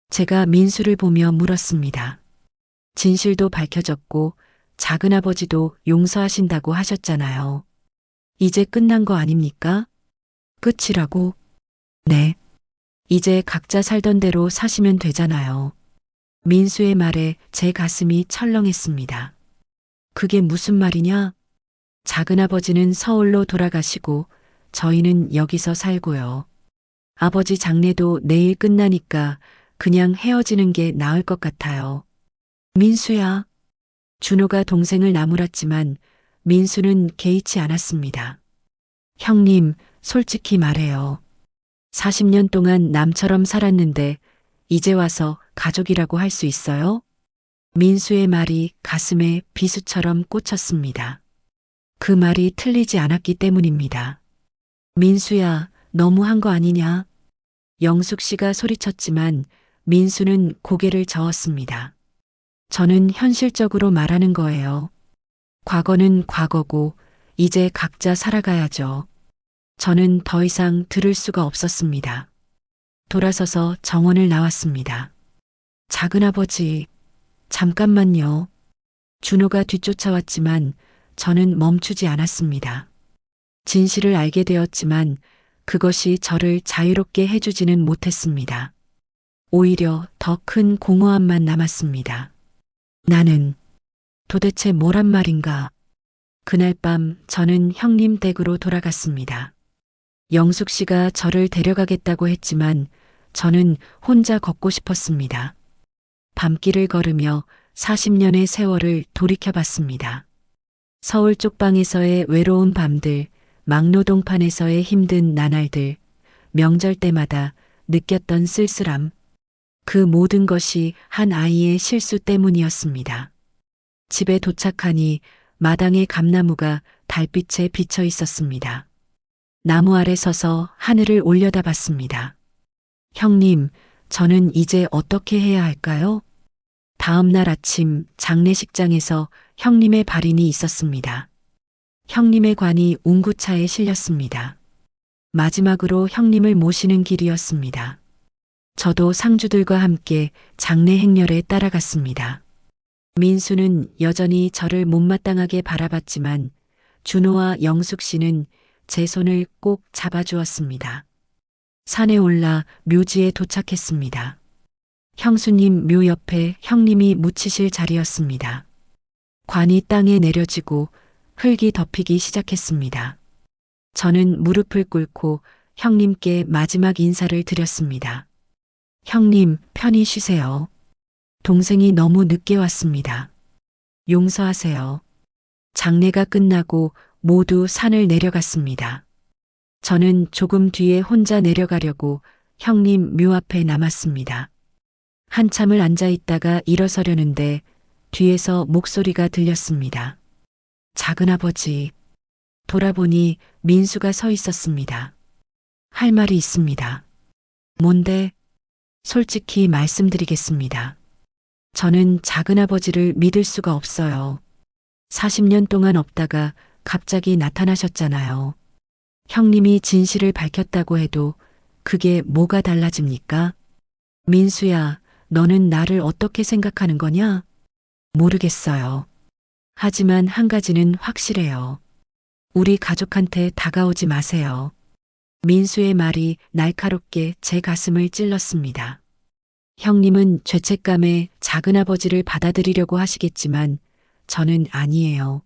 제가 민수를 보며 물었습니다. 진실도 밝혀졌고 작은아버지도 용서하신다고 하셨잖아요. 이제 끝난 거 아닙니까? 끝이라고? 네. 이제 각자 살던 대로 사시면 되잖아요. 민수의 말에 제 가슴이 철렁했습니다. 그게 무슨 말이냐? 작은아버지는 서울로 돌아가시고 저희는 여기서 살고요. 아버지 장례도 내일 끝나니까 그냥 헤어지는 게 나을 것 같아요. 민수야. 준호가 동생을 나무랐지만 민수는 개의치 않았습니다. 형님, 솔직히 말해요. 40년 동안 남처럼 살았는데 이제 와서 가족이라고 할 수 있어요? 민수의 말이 가슴에 비수처럼 꽂혔습니다. 그 말이 틀리지 않았기 때문입니다. 민수야, 너무한 거 아니냐? 영숙 씨가 소리쳤지만 민수는 고개를 저었습니다. 저는 현실적으로 말하는 거예요. 과거는 과거고 이제 각자 살아가야죠. 저는 더 이상 들을 수가 없었습니다. 돌아서서 정원을 나왔습니다. 작은아버지, 잠깐만요. 준호가 뒤쫓아왔지만 저는 멈추지 않았습니다. 진실을 알게 되었지만 그것이 저를 자유롭게 해주지는 못했습니다. 오히려 더 큰 공허함만 남았습니다. 나는 도대체 뭐란 말인가? 그날 밤 저는 형님 댁으로 돌아갔습니다. 영숙 씨가 저를 데려가겠다고 했지만 저는 혼자 걷고 싶었습니다. 밤길을 걸으며 40년의 세월을 돌이켜봤습니다. 서울 쪽방에서의 외로운 밤들, 막노동판에서의 힘든 나날들, 명절 때마다 느꼈던 쓸쓸함, 그 모든 것이 한 아이의 실수 때문이었습니다. 집에 도착하니 마당에 감나무가 달빛에 비쳐 있었습니다. 나무 아래 서서 하늘을 올려다봤습니다. 형님, 저는 이제 어떻게 해야 할까요? 다음 날 아침 장례식장에서 형님의 발인이 있었습니다. 형님의 관이 운구차에 실렸습니다. 마지막으로 형님을 모시는 길이었습니다. 저도 상주들과 함께 장례 행렬에 따라갔습니다. 민수는 여전히 저를 못마땅하게 바라봤지만 준호와 영숙 씨는 제 손을 꼭 잡아주었습니다. 산에 올라 묘지에 도착했습니다. 형수님 묘 옆에 형님이 묻히실 자리였습니다. 관이 땅에 내려지고 흙이 덮이기 시작했습니다. 저는 무릎을 꿇고 형님께 마지막 인사를 드렸습니다. 형님, 편히 쉬세요. 동생이 너무 늦게 왔습니다. 용서하세요. 장례가 끝나고 모두 산을 내려갔습니다. 저는 조금 뒤에 혼자 내려가려고 형님 묘 앞에 남았습니다. 한참을 앉아 있다가 일어서려는데 뒤에서 목소리가 들렸습니다. 작은아버지. 돌아보니 민수가 서 있었습니다. 할 말이 있습니다. 뭔데? 솔직히 말씀드리겠습니다. 저는 작은아버지를 믿을 수가 없어요. 40년 동안 없다가 갑자기 나타나셨잖아요. 형님이 진실을 밝혔다고 해도 그게 뭐가 달라집니까? 민수야, 너는 나를 어떻게 생각하는 거냐? 모르겠어요. 하지만 한 가지는 확실해요. 우리 가족한테 다가오지 마세요. 민수의 말이 날카롭게 제 가슴을 찔렀습니다. 형님은 죄책감에 작은아버지를 받아들이려고 하시겠지만 저는 아니에요.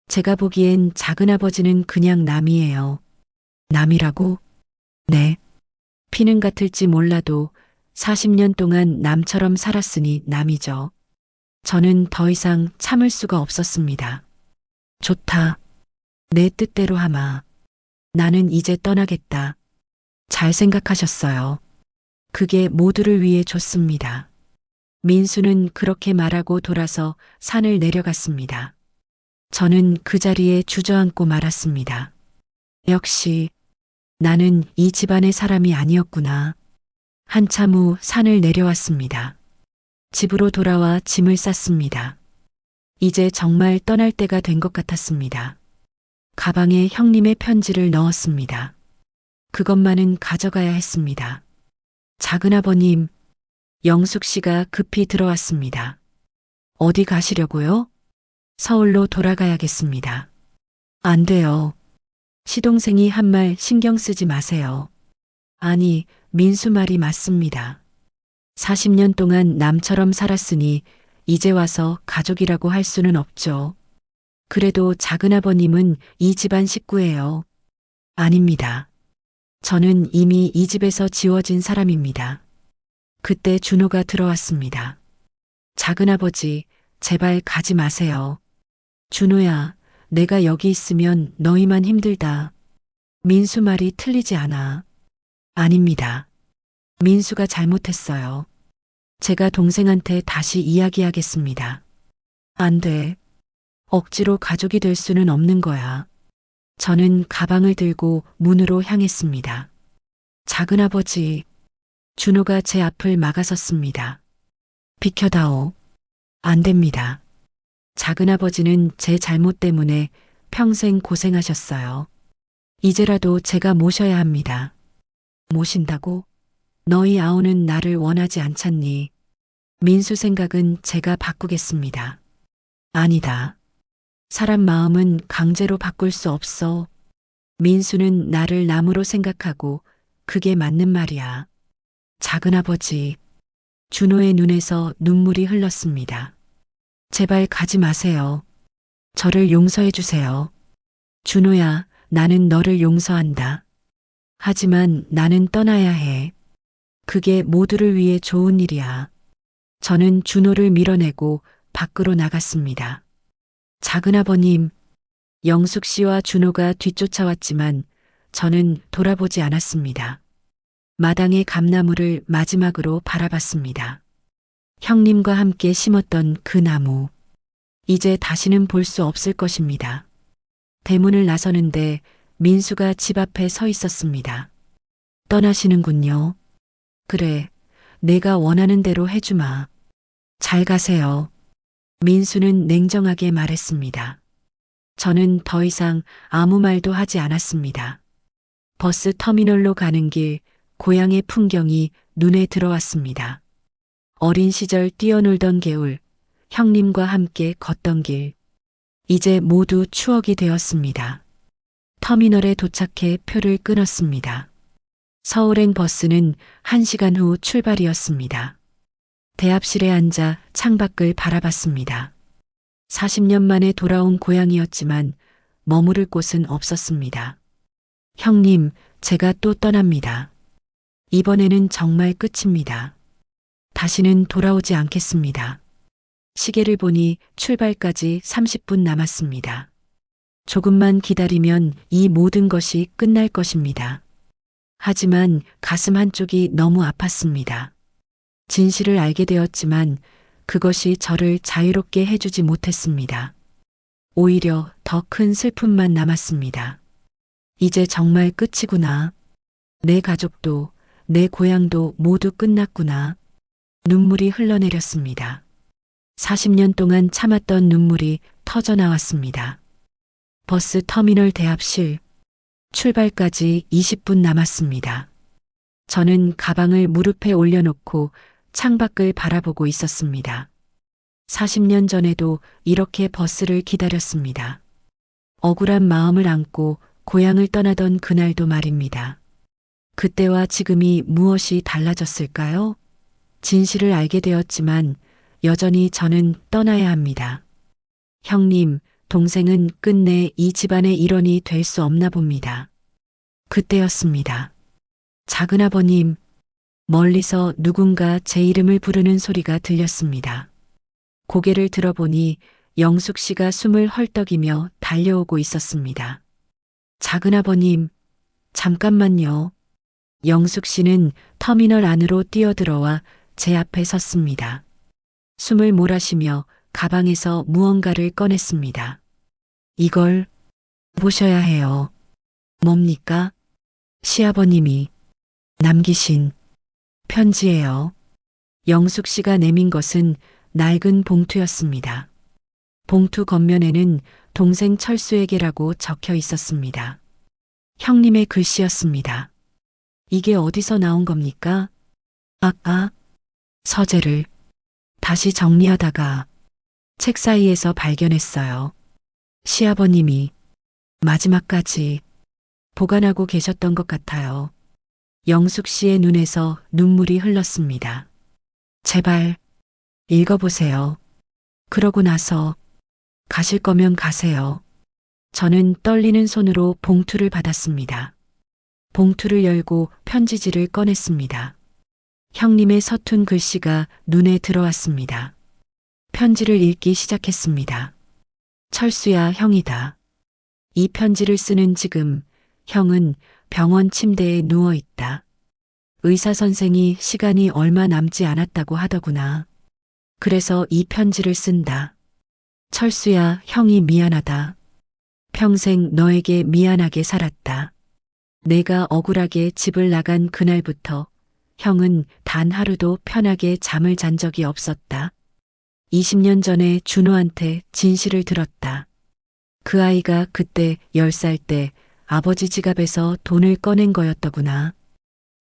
제가 보기엔 작은아버지는 그냥 남이에요. 남이라고? 네. 피는 같을지 몰라도 40년 동안 남처럼 살았으니 남이죠. 저는 더 이상 참을 수가 없었습니다. 좋다. 내 뜻대로 하마. 나는 이제 떠나겠다. 잘 생각하셨어요. 그게 모두를 위해 좋습니다. 민수는 그렇게 말하고 돌아서 산을 내려갔습니다. 저는 그 자리에 주저앉고 말았습니다. 역시 나는 이 집안의 사람이 아니었구나. 한참 후 산을 내려왔습니다. 집으로 돌아와 짐을 쌌습니다. 이제 정말 떠날 때가 된 것 같았습니다. 가방에 형님의 편지를 넣었습니다. 그것만은 가져가야 했습니다. 작은아버님, 영숙 씨가 급히 들어왔습니다. 어디 가시려고요? 서울로 돌아가야겠습니다. 안 돼요. 시동생이 한 말 신경 쓰지 마세요. 아니, 민수 말이 맞습니다. 40년 동안 남처럼 살았으니 이제 와서 가족이라고 할 수는 없죠. 그래도 작은아버님은 이 집안 식구예요. 아닙니다. 저는 이미 이 집에서 지워진 사람입니다. 그때 준호가 들어왔습니다. 작은아버지, 제발 가지 마세요. 준호야, 내가 여기 있으면 너희만 힘들다. 민수 말이 틀리지 않아. 아닙니다. 민수가 잘못했어요. 제가 동생한테 다시 이야기하겠습니다. 안 돼. 억지로 가족이 될 수는 없는 거야. 저는 가방을 들고 문으로 향했습니다. 작은아버지, 준호가 제 앞을 막아섰습니다. 비켜다오. 안 됩니다. 작은아버지는 제 잘못 때문에 평생 고생하셨어요. 이제라도 제가 모셔야 합니다. 모신다고? 너희 아우는 나를 원하지 않잖니. 민수 생각은 제가 바꾸겠습니다. 아니다. 사람 마음은 강제로 바꿀 수 없어. 민수는 나를 남으로 생각하고 그게 맞는 말이야. 작은아버지, 준호의 눈에서 눈물이 흘렀습니다. 제발 가지 마세요. 저를 용서해 주세요. 준호야, 나는 너를 용서한다. 하지만 나는 떠나야 해. 그게 모두를 위해 좋은 일이야. 저는 준호를 밀어내고 밖으로 나갔습니다. 작은아버님, 영숙 씨와 준호가 뒤쫓아왔지만 저는 돌아보지 않았습니다. 마당의 감나무를 마지막으로 바라봤습니다. 형님과 함께 심었던 그 나무. 이제 다시는 볼 수 없을 것입니다. 대문을 나서는데 민수가 집 앞에 서 있었습니다. 떠나시는군요. 그래, 내가 원하는 대로 해주마. 잘 가세요. 민수는 냉정하게 말했습니다. 저는 더 이상 아무 말도 하지 않았습니다. 버스 터미널로 가는 길, 고향의 풍경이 눈에 들어왔습니다. 어린 시절 뛰어놀던 개울, 형님과 함께 걷던 길. 이제 모두 추억이 되었습니다. 터미널에 도착해 표를 끊었습니다. 서울행 버스는 1시간 후 출발이었습니다. 대합실에 앉아 창밖을 바라봤습니다. 40년 만에 돌아온 고향이었지만 머무를 곳은 없었습니다. 형님, 제가 또 떠납니다. 이번에는 정말 끝입니다. 다시는 돌아오지 않겠습니다. 시계를 보니 출발까지 30분 남았습니다. 조금만 기다리면 이 모든 것이 끝날 것입니다. 하지만 가슴 한쪽이 너무 아팠습니다. 진실을 알게 되었지만 그것이 저를 자유롭게 해주지 못했습니다. 오히려 더 큰 슬픔만 남았습니다. 이제 정말 끝이구나. 내 가족도, 내 고향도 모두 끝났구나. 눈물이 흘러내렸습니다. 40년 동안 참았던 눈물이 터져 나왔습니다. 버스 터미널 대합실. 출발까지 20분 남았습니다. 저는 가방을 무릎에 올려놓고 창밖을 바라보고 있었습니다. 40년 전에도 이렇게 버스를 기다렸습니다. 억울한 마음을 안고 고향을 떠나던 그날도 말입니다. 그때와 지금이 무엇이 달라졌을까요? 진실을 알게 되었지만 여전히 저는 떠나야 합니다. 형님, 동생은 끝내 이 집안의 일원이 될 수 없나 봅니다. 그때였습니다. 작은아버님, 멀리서 누군가 제 이름을 부르는 소리가 들렸습니다. 고개를 들어보니 영숙 씨가 숨을 헐떡이며 달려오고 있었습니다. 작은아버님, 잠깐만요. 영숙 씨는 터미널 안으로 뛰어들어와 제 앞에 섰습니다. 숨을 몰아쉬며 가방에서 무언가를 꺼냈습니다. 이걸 보셔야 해요. 뭡니까? 시아버님이 남기신 편지예요. 영숙 씨가 내민 것은 낡은 봉투였습니다. 봉투 겉면에는 동생 철수에게라고 적혀 있었습니다. 형님의 글씨였습니다. 이게 어디서 나온 겁니까? 서재를 다시 정리하다가 책 사이에서 발견했어요. 시아버님이 마지막까지 보관하고 계셨던 것 같아요. 영숙 씨의 눈에서 눈물이 흘렀습니다. 제발 읽어보세요. 그러고 나서 가실 거면 가세요. 저는 떨리는 손으로 봉투를 받았습니다. 봉투를 열고 편지지를 꺼냈습니다. 형님의 서툰 글씨가 눈에 들어왔습니다. 편지를 읽기 시작했습니다. 철수야, 형이다. 이 편지를 쓰는 지금 형은 병원 침대에 누워 있다. 의사 선생이 시간이 얼마 남지 않았다고 하더구나. 그래서 이 편지를 쓴다. 철수야, 형이 미안하다. 평생 너에게 미안하게 살았다. 내가 억울하게 집을 나간 그날부터 형은 단 하루도 편하게 잠을 잔 적이 없었다. 20년 전에 준호한테 진실을 들었다. 그 아이가 그때 10살 때 아버지 지갑에서 돈을 꺼낸 거였더구나.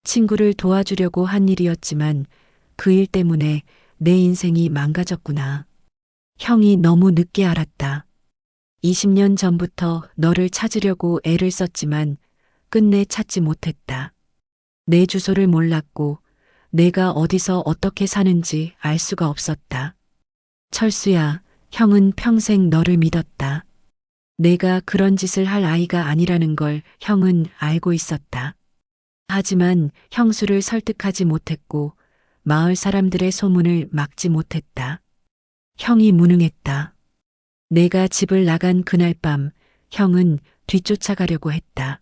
친구를 도와주려고 한 일이었지만 그 일 때문에 내 인생이 망가졌구나. 형이 너무 늦게 알았다. 20년 전부터 너를 찾으려고 애를 썼지만 끝내 찾지 못했다. 내 주소를 몰랐고 내가 어디서 어떻게 사는지 알 수가 없었다. 철수야, 형은 평생 너를 믿었다. 내가 그런 짓을 할 아이가 아니라는 걸 형은 알고 있었다. 하지만 형수를 설득하지 못했고 마을 사람들의 소문을 막지 못했다. 형이 무능했다. 내가 집을 나간 그날 밤 형은 뒤쫓아가려고 했다.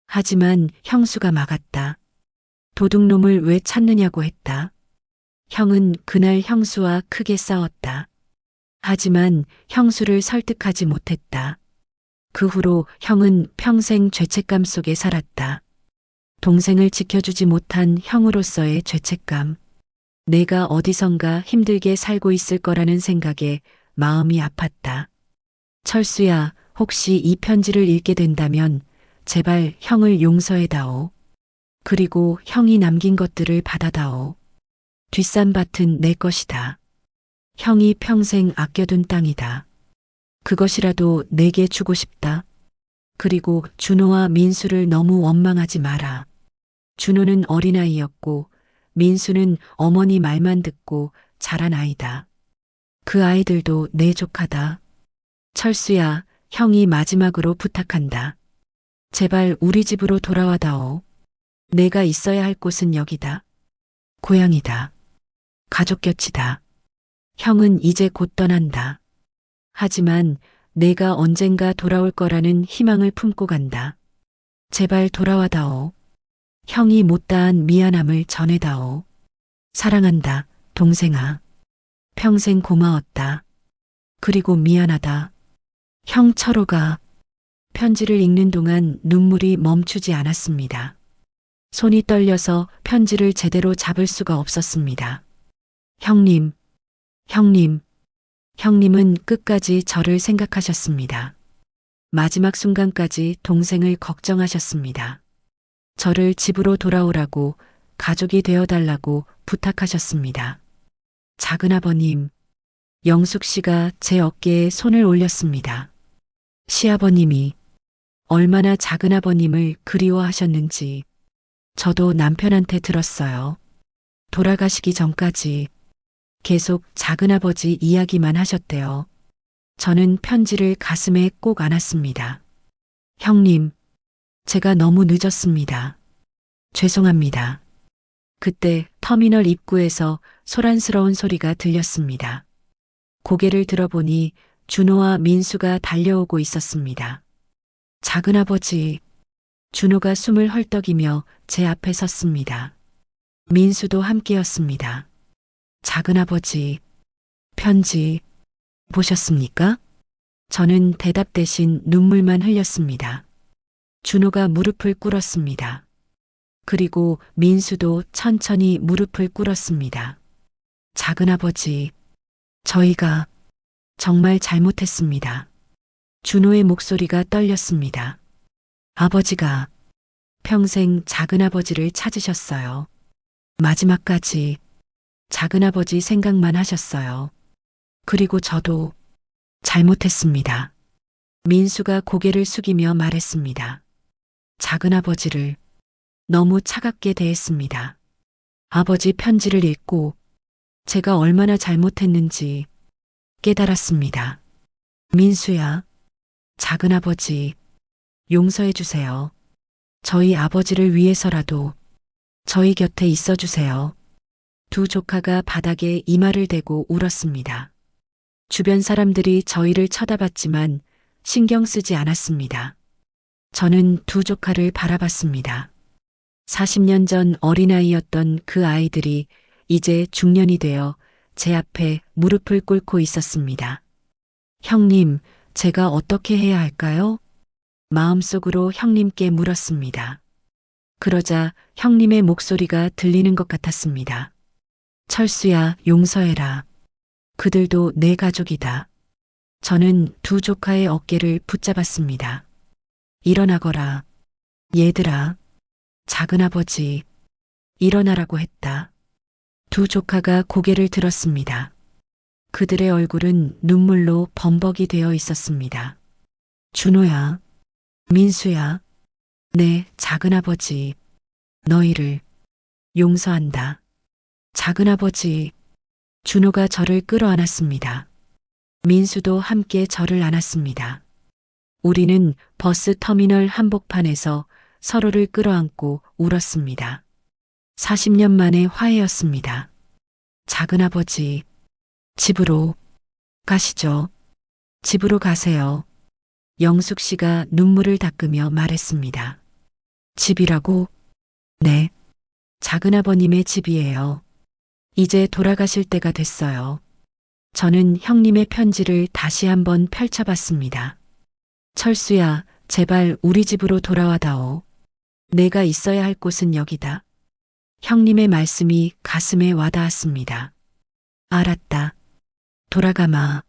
하지만 형수가 막았다. 도둑놈을 왜 찾느냐고 했다. 형은 그날 형수와 크게 싸웠다. 하지만 형수를 설득하지 못했다. 그 후로 형은 평생 죄책감 속에 살았다. 동생을 지켜주지 못한 형으로서의 죄책감. 내가 어디선가 힘들게 살고 있을 거라는 생각에 마음이 아팠다. 철수야, 혹시 이 편지를 읽게 된다면 제발 형을 용서해다오. 그리고 형이 남긴 것들을 받아다오. 뒷산밭은 내 것이다. 형이 평생 아껴둔 땅이다. 그것이라도 내게 주고 싶다. 그리고 준호와 민수를 너무 원망하지 마라. 준호는 어린아이였고 민수는 어머니 말만 듣고 자란 아이다. 그 아이들도 내 조카다. 철수야, 형이 마지막으로 부탁한다. 제발 우리 집으로 돌아와다오. 내가 있어야 할 곳은 여기다. 고향이다. 가족 곁이다. 형은 이제 곧 떠난다. 하지만 내가 언젠가 돌아올 거라는 희망을 품고 간다. 제발 돌아와다오. 형이 못다한 미안함을 전해다오. 사랑한다, 동생아. 평생 고마웠다. 그리고 미안하다. 형 철호가 편지를 읽는 동안 눈물이 멈추지 않았습니다. 손이 떨려서 편지를 제대로 잡을 수가 없었습니다. 형님, 형님, 형님은 끝까지 저를 생각하셨습니다. 마지막 순간까지 동생을 걱정하셨습니다. 저를 집으로 돌아오라고, 가족이 되어달라고 부탁하셨습니다. 작은아버님, 영숙 씨가 제 어깨에 손을 올렸습니다. 시아버님이 얼마나 작은아버님을 그리워하셨는지 저도 남편한테 들었어요. 돌아가시기 전까지 계속 작은아버지 이야기만 하셨대요. 저는 편지를 가슴에 꼭 안았습니다. 형님, 제가 너무 늦었습니다. 죄송합니다. 그때 터미널 입구에서 소란스러운 소리가 들렸습니다. 고개를 들어보니 준호와 민수가 달려오고 있었습니다. 작은아버지, 준호가 숨을 헐떡이며 제 앞에 섰습니다. 민수도 함께였습니다. 작은아버지, 편지 보셨습니까? 저는 대답 대신 눈물만 흘렸습니다. 준호가 무릎을 꿇었습니다. 그리고 민수도 천천히 무릎을 꿇었습니다. 작은아버지, 저희가 정말 잘못했습니다. 준호의 목소리가 떨렸습니다. 아버지가 평생 작은아버지를 찾으셨어요. 마지막까지 작은아버지 생각만 하셨어요. 그리고 저도 잘못했습니다. 민수가 고개를 숙이며 말했습니다. 작은아버지를 너무 차갑게 대했습니다. 아버지 편지를 읽고 제가 얼마나 잘못했는지 깨달았습니다. 민수야, 작은아버지, 용서해 주세요. 저희 아버지를 위해서라도 저희 곁에 있어 주세요. 두 조카가 바닥에 이마를 대고 울었습니다. 주변 사람들이 저희를 쳐다봤지만 신경 쓰지 않았습니다. 저는 두 조카를 바라봤습니다. 40년 전 어린아이였던 그 아이들이 이제 중년이 되어 제 앞에 무릎을 꿇고 있었습니다. 형님, 제가 어떻게 해야 할까요? 마음속으로 형님께 물었습니다. 그러자 형님의 목소리가 들리는 것 같았습니다. 철수야, 용서해라. 그들도 내 가족이다. 저는 두 조카의 어깨를 붙잡았습니다. 일어나거라. 얘들아, 작은아버지, 일어나라고 했다. 두 조카가 고개를 들었습니다. 그들의 얼굴은 눈물로 범벅이 되어 있었습니다. 준호야, 민수야, 내 작은아버지, 너희를 용서한다. 작은아버지, 준호가 저를 끌어안았습니다. 민수도 함께 저를 안았습니다. 우리는 버스 터미널 한복판에서 서로를 끌어안고 울었습니다. 40년 만의 화해였습니다. 작은아버지, 집으로 가시죠. 집으로 가세요. 영숙 씨가 눈물을 닦으며 말했습니다. 집이라고? 네. 작은아버님의 집이에요. 이제 돌아가실 때가 됐어요. 저는 형님의 편지를 다시 한번 펼쳐봤습니다. 철수야, 제발 우리 집으로 돌아와다오. 내가 있어야 할 곳은 여기다. 형님의 말씀이 가슴에 와닿았습니다. 알았다. 돌아가마.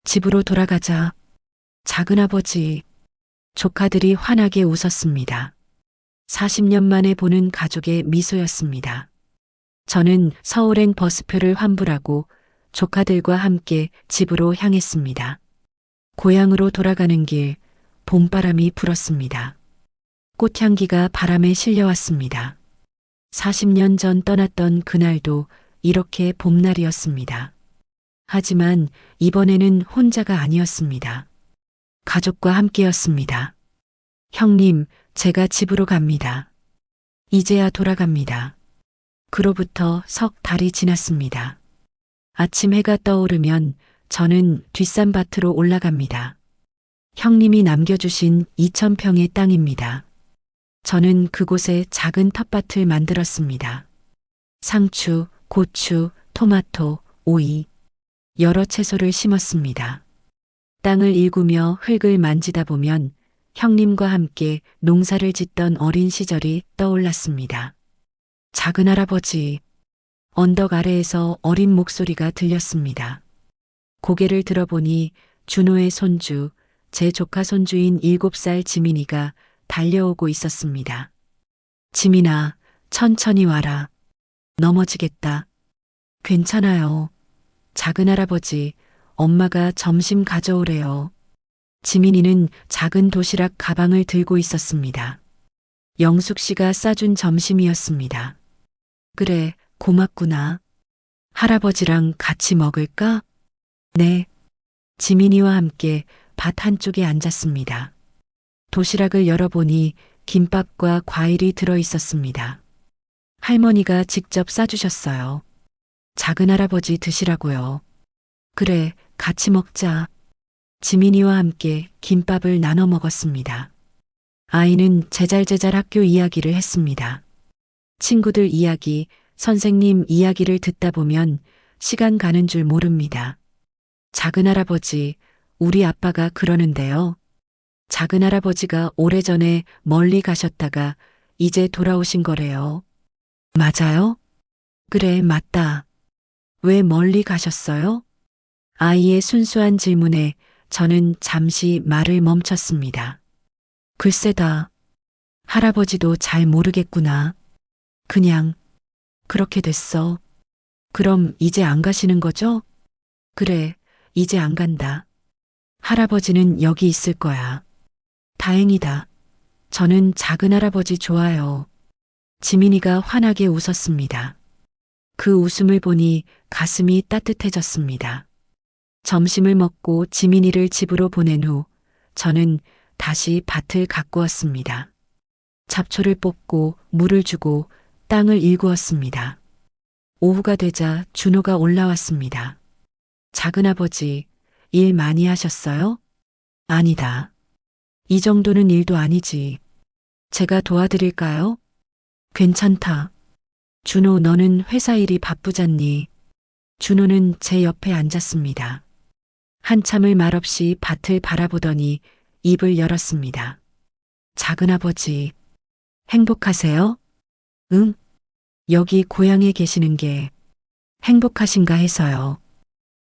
집으로 돌아가자. 작은아버지, 조카들이 환하게 웃었습니다. 40년 만에 보는 가족의 미소였습니다. 저는 서울행 버스표를 환불하고 조카들과 함께 집으로 향했습니다. 고향으로 돌아가는 길, 봄바람이 불었습니다. 꽃향기가 바람에 실려왔습니다. 40년 전 떠났던 그날도 이렇게 봄날이었습니다. 하지만 이번에는 혼자가 아니었습니다. 가족과 함께였습니다. 형님, 제가 집으로 갑니다. 이제야 돌아갑니다. 그로부터 석 달이 지났습니다. 아침 해가 떠오르면 저는 뒷산밭으로 올라갑니다. 형님이 남겨주신 2000평의 땅입니다. 저는 그곳에 작은 텃밭을 만들었습니다. 상추, 고추, 토마토, 오이, 여러 채소를 심었습니다. 땅을 일구며 흙을 만지다 보면 형님과 함께 농사를 짓던 어린 시절이 떠올랐습니다. 작은 할아버지, 언덕 아래에서 어린 목소리가 들렸습니다. 고개를 들어보니 준호의 손주, 제 조카 손주인 7살 지민이가 달려오고 있었습니다. 지민아, 천천히 와라. 넘어지겠다. 괜찮아요. 작은 할아버지, 엄마가 점심 가져오래요. 지민이는 작은 도시락 가방을 들고 있었습니다. 영숙 씨가 싸준 점심이었습니다. 그래, 고맙구나. 할아버지랑 같이 먹을까? 네. 지민이와 함께 밭 한쪽에 앉았습니다. 도시락을 열어보니 김밥과 과일이 들어 있었습니다. 할머니가 직접 싸주셨어요. 작은 할아버지 드시라고요. 그래, 같이 먹자. 지민이와 함께 김밥을 나눠 먹었습니다. 아이는 제잘제잘 학교 이야기를 했습니다. 친구들 이야기, 선생님 이야기를 듣다 보면 시간 가는 줄 모릅니다. 작은 할아버지, 우리 아빠가 그러는데요. 작은 할아버지가 오래전에 멀리 가셨다가 이제 돌아오신 거래요. 맞아요? 그래, 맞다. 왜 멀리 가셨어요? 아이의 순수한 질문에 저는 잠시 말을 멈췄습니다. 글쎄다. 할아버지도 잘 모르겠구나. 그냥 그렇게 됐어. 그럼 이제 안 가시는 거죠? 그래, 이제 안 간다. 할아버지는 여기 있을 거야. 다행이다. 저는 작은 할아버지 좋아요. 지민이가 환하게 웃었습니다. 그 웃음을 보니 가슴이 따뜻해졌습니다. 점심을 먹고 지민이를 집으로 보낸 후 저는 다시 밭을 가꾸었습니다. 잡초를 뽑고 물을 주고 땅을 일구었습니다. 오후가 되자 준호가 올라왔습니다. 작은아버지, 일 많이 하셨어요? 아니다. 이 정도는 일도 아니지. 제가 도와드릴까요? 괜찮다. 준호, 너는 회사 일이 바쁘잖니. 준호는 제 옆에 앉았습니다. 한참을 말없이 밭을 바라보더니 입을 열었습니다. 작은아버지, 행복하세요? 응? 여기 고향에 계시는 게 행복하신가 해서요.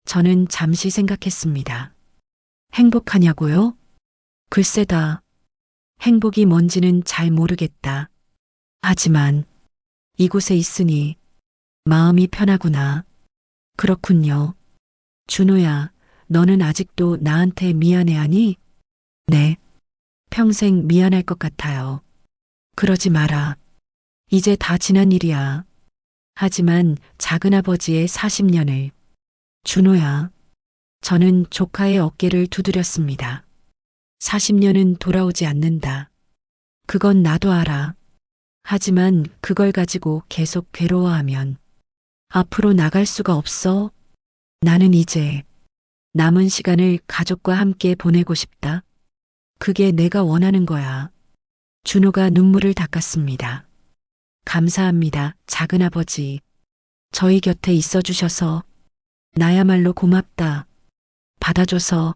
저는 잠시 생각했습니다. 행복하냐고요? 글쎄다. 행복이 뭔지는 잘 모르겠다. 하지만 이곳에 있으니 마음이 편하구나. 그렇군요. 준호야, 너는 아직도 나한테 미안해하니? 네. 평생 미안할 것 같아요. 그러지 마라. 이제 다 지난 일이야. 하지만 작은아버지의 40년을. 준호야. 저는 조카의 어깨를 두드렸습니다. 40년은 돌아오지 않는다. 그건 나도 알아. 하지만 그걸 가지고 계속 괴로워하면 앞으로 나갈 수가 없어. 나는 이제 남은 시간을 가족과 함께 보내고 싶다. 그게 내가 원하는 거야. 준호가 눈물을 닦았습니다. 감사합니다, 작은아버지. 저희 곁에 있어 주셔서 나야말로 고맙다. 받아줘서.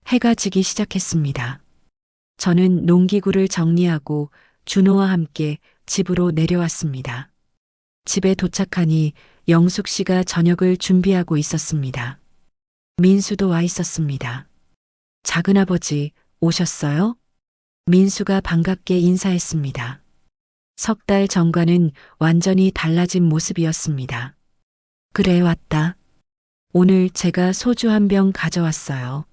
해가 지기 시작했습니다. 저는 농기구를 정리하고 준호와 함께 집으로 내려왔습니다. 집에 도착하니 영숙 씨가 저녁을 준비하고 있었습니다. 민수도 와 있었습니다. 작은아버지, 오셨어요? 민수가 반갑게 인사했습니다. 석 달 전과는 완전히 달라진 모습이었습니다. 그래, 왔다. 오늘 제가 소주 한 병 가져왔어요.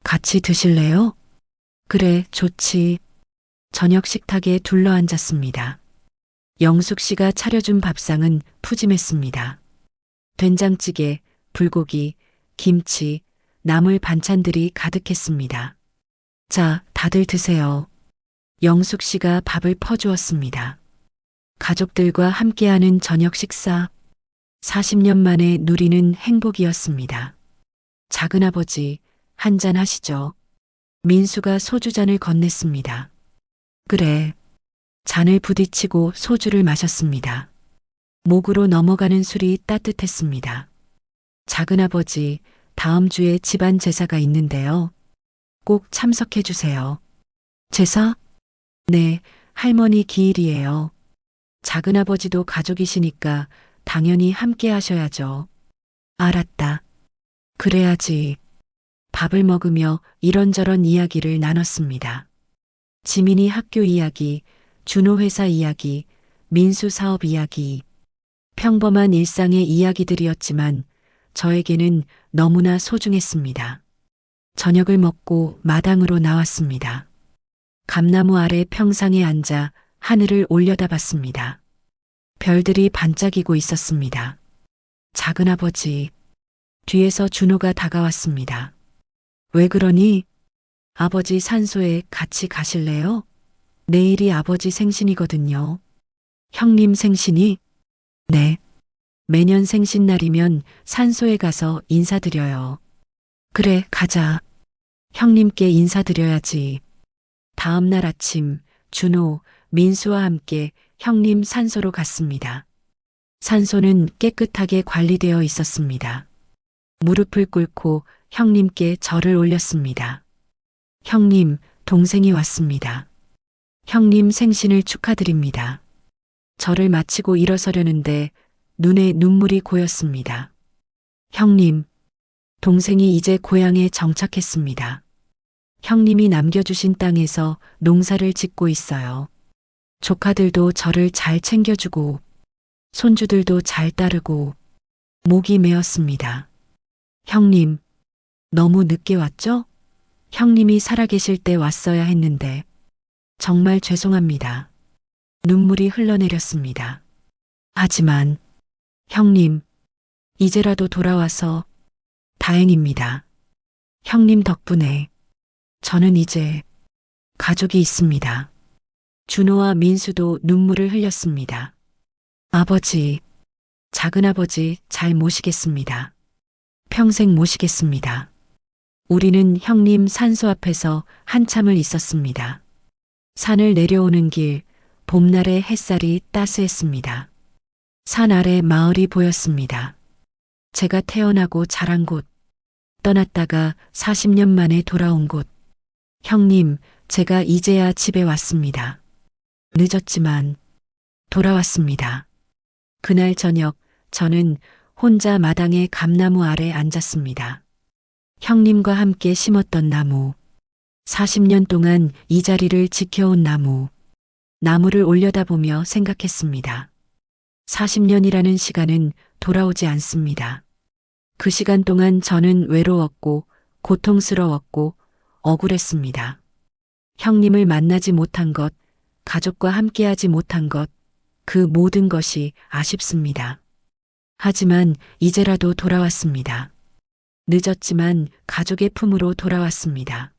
같이 드실래요? 그래, 좋지. 저녁 식탁에 둘러앉았습니다. 영숙 씨가 차려준 밥상은 푸짐했습니다. 된장찌개, 불고기, 김치, 나물 반찬들이 가득했습니다. 자, 다들 드세요. 영숙 씨가 밥을 퍼주었습니다. 가족들과 함께하는 저녁 식사. 40년 만에 누리는 행복이었습니다. 작은아버지, 한잔 하시죠. 민수가 소주잔을 건넸습니다. 그래. 잔을 부딪히고 소주를 마셨습니다. 목으로 넘어가는 술이 따뜻했습니다. 작은아버지, 다음 주에 집안 제사가 있는데요. 꼭 참석해 주세요. 제사? 네, 할머니 기일이에요. 작은아버지도 가족이시니까 당연히 함께 하셔야죠. 알았다. 그래야지. 밥을 먹으며 이런저런 이야기를 나눴습니다. 지민이 학교 이야기, 준호 회사 이야기, 민수 사업 이야기. 평범한 일상의 이야기들이었지만 저에게는 너무나 소중했습니다. 저녁을 먹고 마당으로 나왔습니다. 감나무 아래 평상에 앉아 하늘을 올려다봤습니다. 별들이 반짝이고 있었습니다. 작은아버지, 뒤에서 준호가 다가왔습니다. 왜 그러니? 아버지 산소에 같이 가실래요? 내일이 아버지 생신이거든요. 형님 생신이? 네. 매년 생신날이면 산소에 가서 인사드려요. 그래, 가자. 형님께 인사드려야지. 다음 날 아침, 준호, 민수와 함께 형님 산소로 갔습니다. 산소는 깨끗하게 관리되어 있었습니다. 무릎을 꿇고 형님께 절을 올렸습니다. 형님, 동생이 왔습니다. 형님 생신을 축하드립니다. 절을 마치고 일어서려는데 눈에 눈물이 고였습니다. 형님, 동생이 이제 고향에 정착했습니다. 형님이 남겨주신 땅에서 농사를 짓고 있어요. 조카들도 저를 잘 챙겨주고 손주들도 잘 따르고 목이 메었습니다. 형님, 너무 늦게 왔죠? 형님이 살아계실 때 왔어야 했는데 정말 죄송합니다. 눈물이 흘러내렸습니다. 하지만 형님, 이제라도 돌아와서 다행입니다. 형님 덕분에 저는 이제 가족이 있습니다. 준호와 민수도 눈물을 흘렸습니다. 아버지, 작은아버지 잘 모시겠습니다. 평생 모시겠습니다. 우리는 형님 산소 앞에서 한참을 있었습니다. 산을 내려오는 길, 봄날의 햇살이 따스했습니다. 산 아래 마을이 보였습니다. 제가 태어나고 자란 곳, 떠났다가 40년 만에 돌아온 곳. 형님, 제가 이제야 집에 왔습니다. 늦었지만 돌아왔습니다. 그날 저녁 저는 혼자 마당의 감나무 아래 앉았습니다. 형님과 함께 심었던 나무, 40년 동안 이 자리를 지켜온 나무, 나무를 올려다보며 생각했습니다. 40년이라는 시간은 돌아오지 않습니다. 그 시간 동안 저는 외로웠고 고통스러웠고 억울했습니다. 형님을 만나지 못한 것, 가족과 함께하지 못한 것, 그 모든 것이 아쉽습니다. 하지만 이제라도 돌아왔습니다. 늦었지만 가족의 품으로 돌아왔습니다.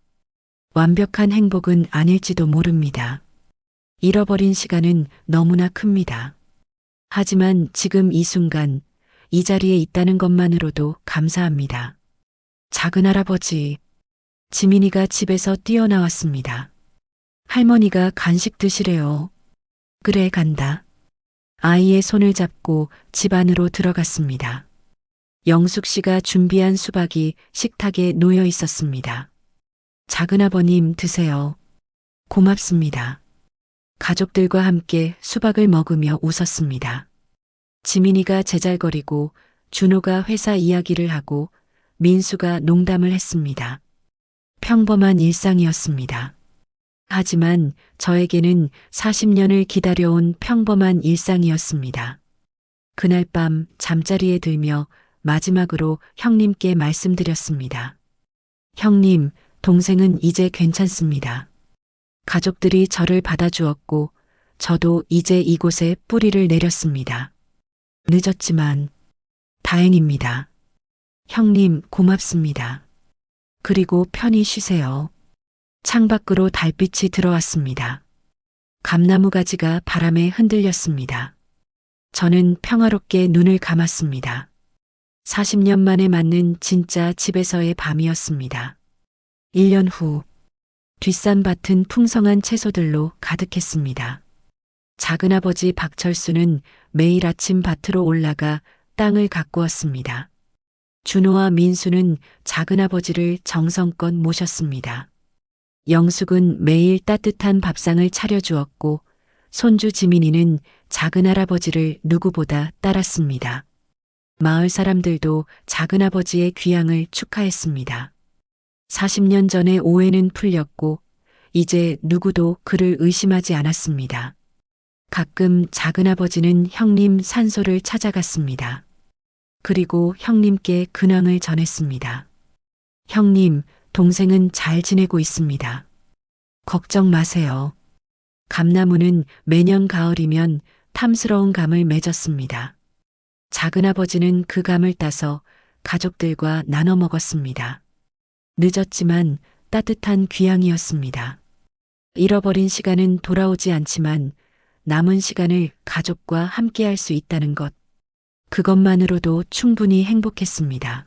완벽한 행복은 아닐지도 모릅니다. 잃어버린 시간은 너무나 큽니다. 하지만 지금 이 순간, 이 자리에 있다는 것만으로도 감사합니다. 작은할아버지, 지민이가 집에서 뛰어나왔습니다. 할머니가 간식 드시래요. 그래, 간다. 아이의 손을 잡고 집 안으로 들어갔습니다. 영숙 씨가 준비한 수박이 식탁에 놓여 있었습니다. 작은아버님 드세요. 고맙습니다. 가족들과 함께 수박을 먹으며 웃었습니다. 지민이가 제잘거리고 준호가 회사 이야기를 하고 민수가 농담을 했습니다. 평범한 일상이었습니다. 하지만 저에게는 40년을 기다려온 평범한 일상이었습니다. 그날 밤 잠자리에 들며 마지막으로 형님께 말씀드렸습니다. 형님, 동생은 이제 괜찮습니다. 가족들이 저를 받아주었고 저도 이제 이곳에 뿌리를 내렸습니다. 늦었지만 다행입니다. 형님 고맙습니다. 그리고 편히 쉬세요. 창밖으로 달빛이 들어왔습니다. 감나무 가지가 바람에 흔들렸습니다. 저는 평화롭게 눈을 감았습니다. 40년 만에 맞는 진짜 집에서의 밤이었습니다. 1년 후, 뒷산밭은 풍성한 채소들로 가득했습니다. 작은아버지 박철수는 매일 아침 밭으로 올라가 땅을 가꾸었습니다. 준호와 민수는 작은아버지를 정성껏 모셨습니다. 영숙은 매일 따뜻한 밥상을 차려주었고 손주 지민이는 작은할아버지를 누구보다 따랐습니다. 마을 사람들도 작은아버지의 귀향을 축하했습니다. 40년 전의 오해는 풀렸고 이제 누구도 그를 의심하지 않았습니다. 가끔 작은아버지는 형님 산소를 찾아갔습니다. 그리고 형님께 근황을 전했습니다. 형님, 동생은 잘 지내고 있습니다. 걱정 마세요. 감나무는 매년 가을이면 탐스러운 감을 맺었습니다. 작은아버지는 그 감을 따서 가족들과 나눠 먹었습니다. 늦었지만 따뜻한 귀향이었습니다. 잃어버린 시간은 돌아오지 않지만 남은 시간을 가족과 함께할 수 있다는 것, 그것만으로도 충분히 행복했습니다.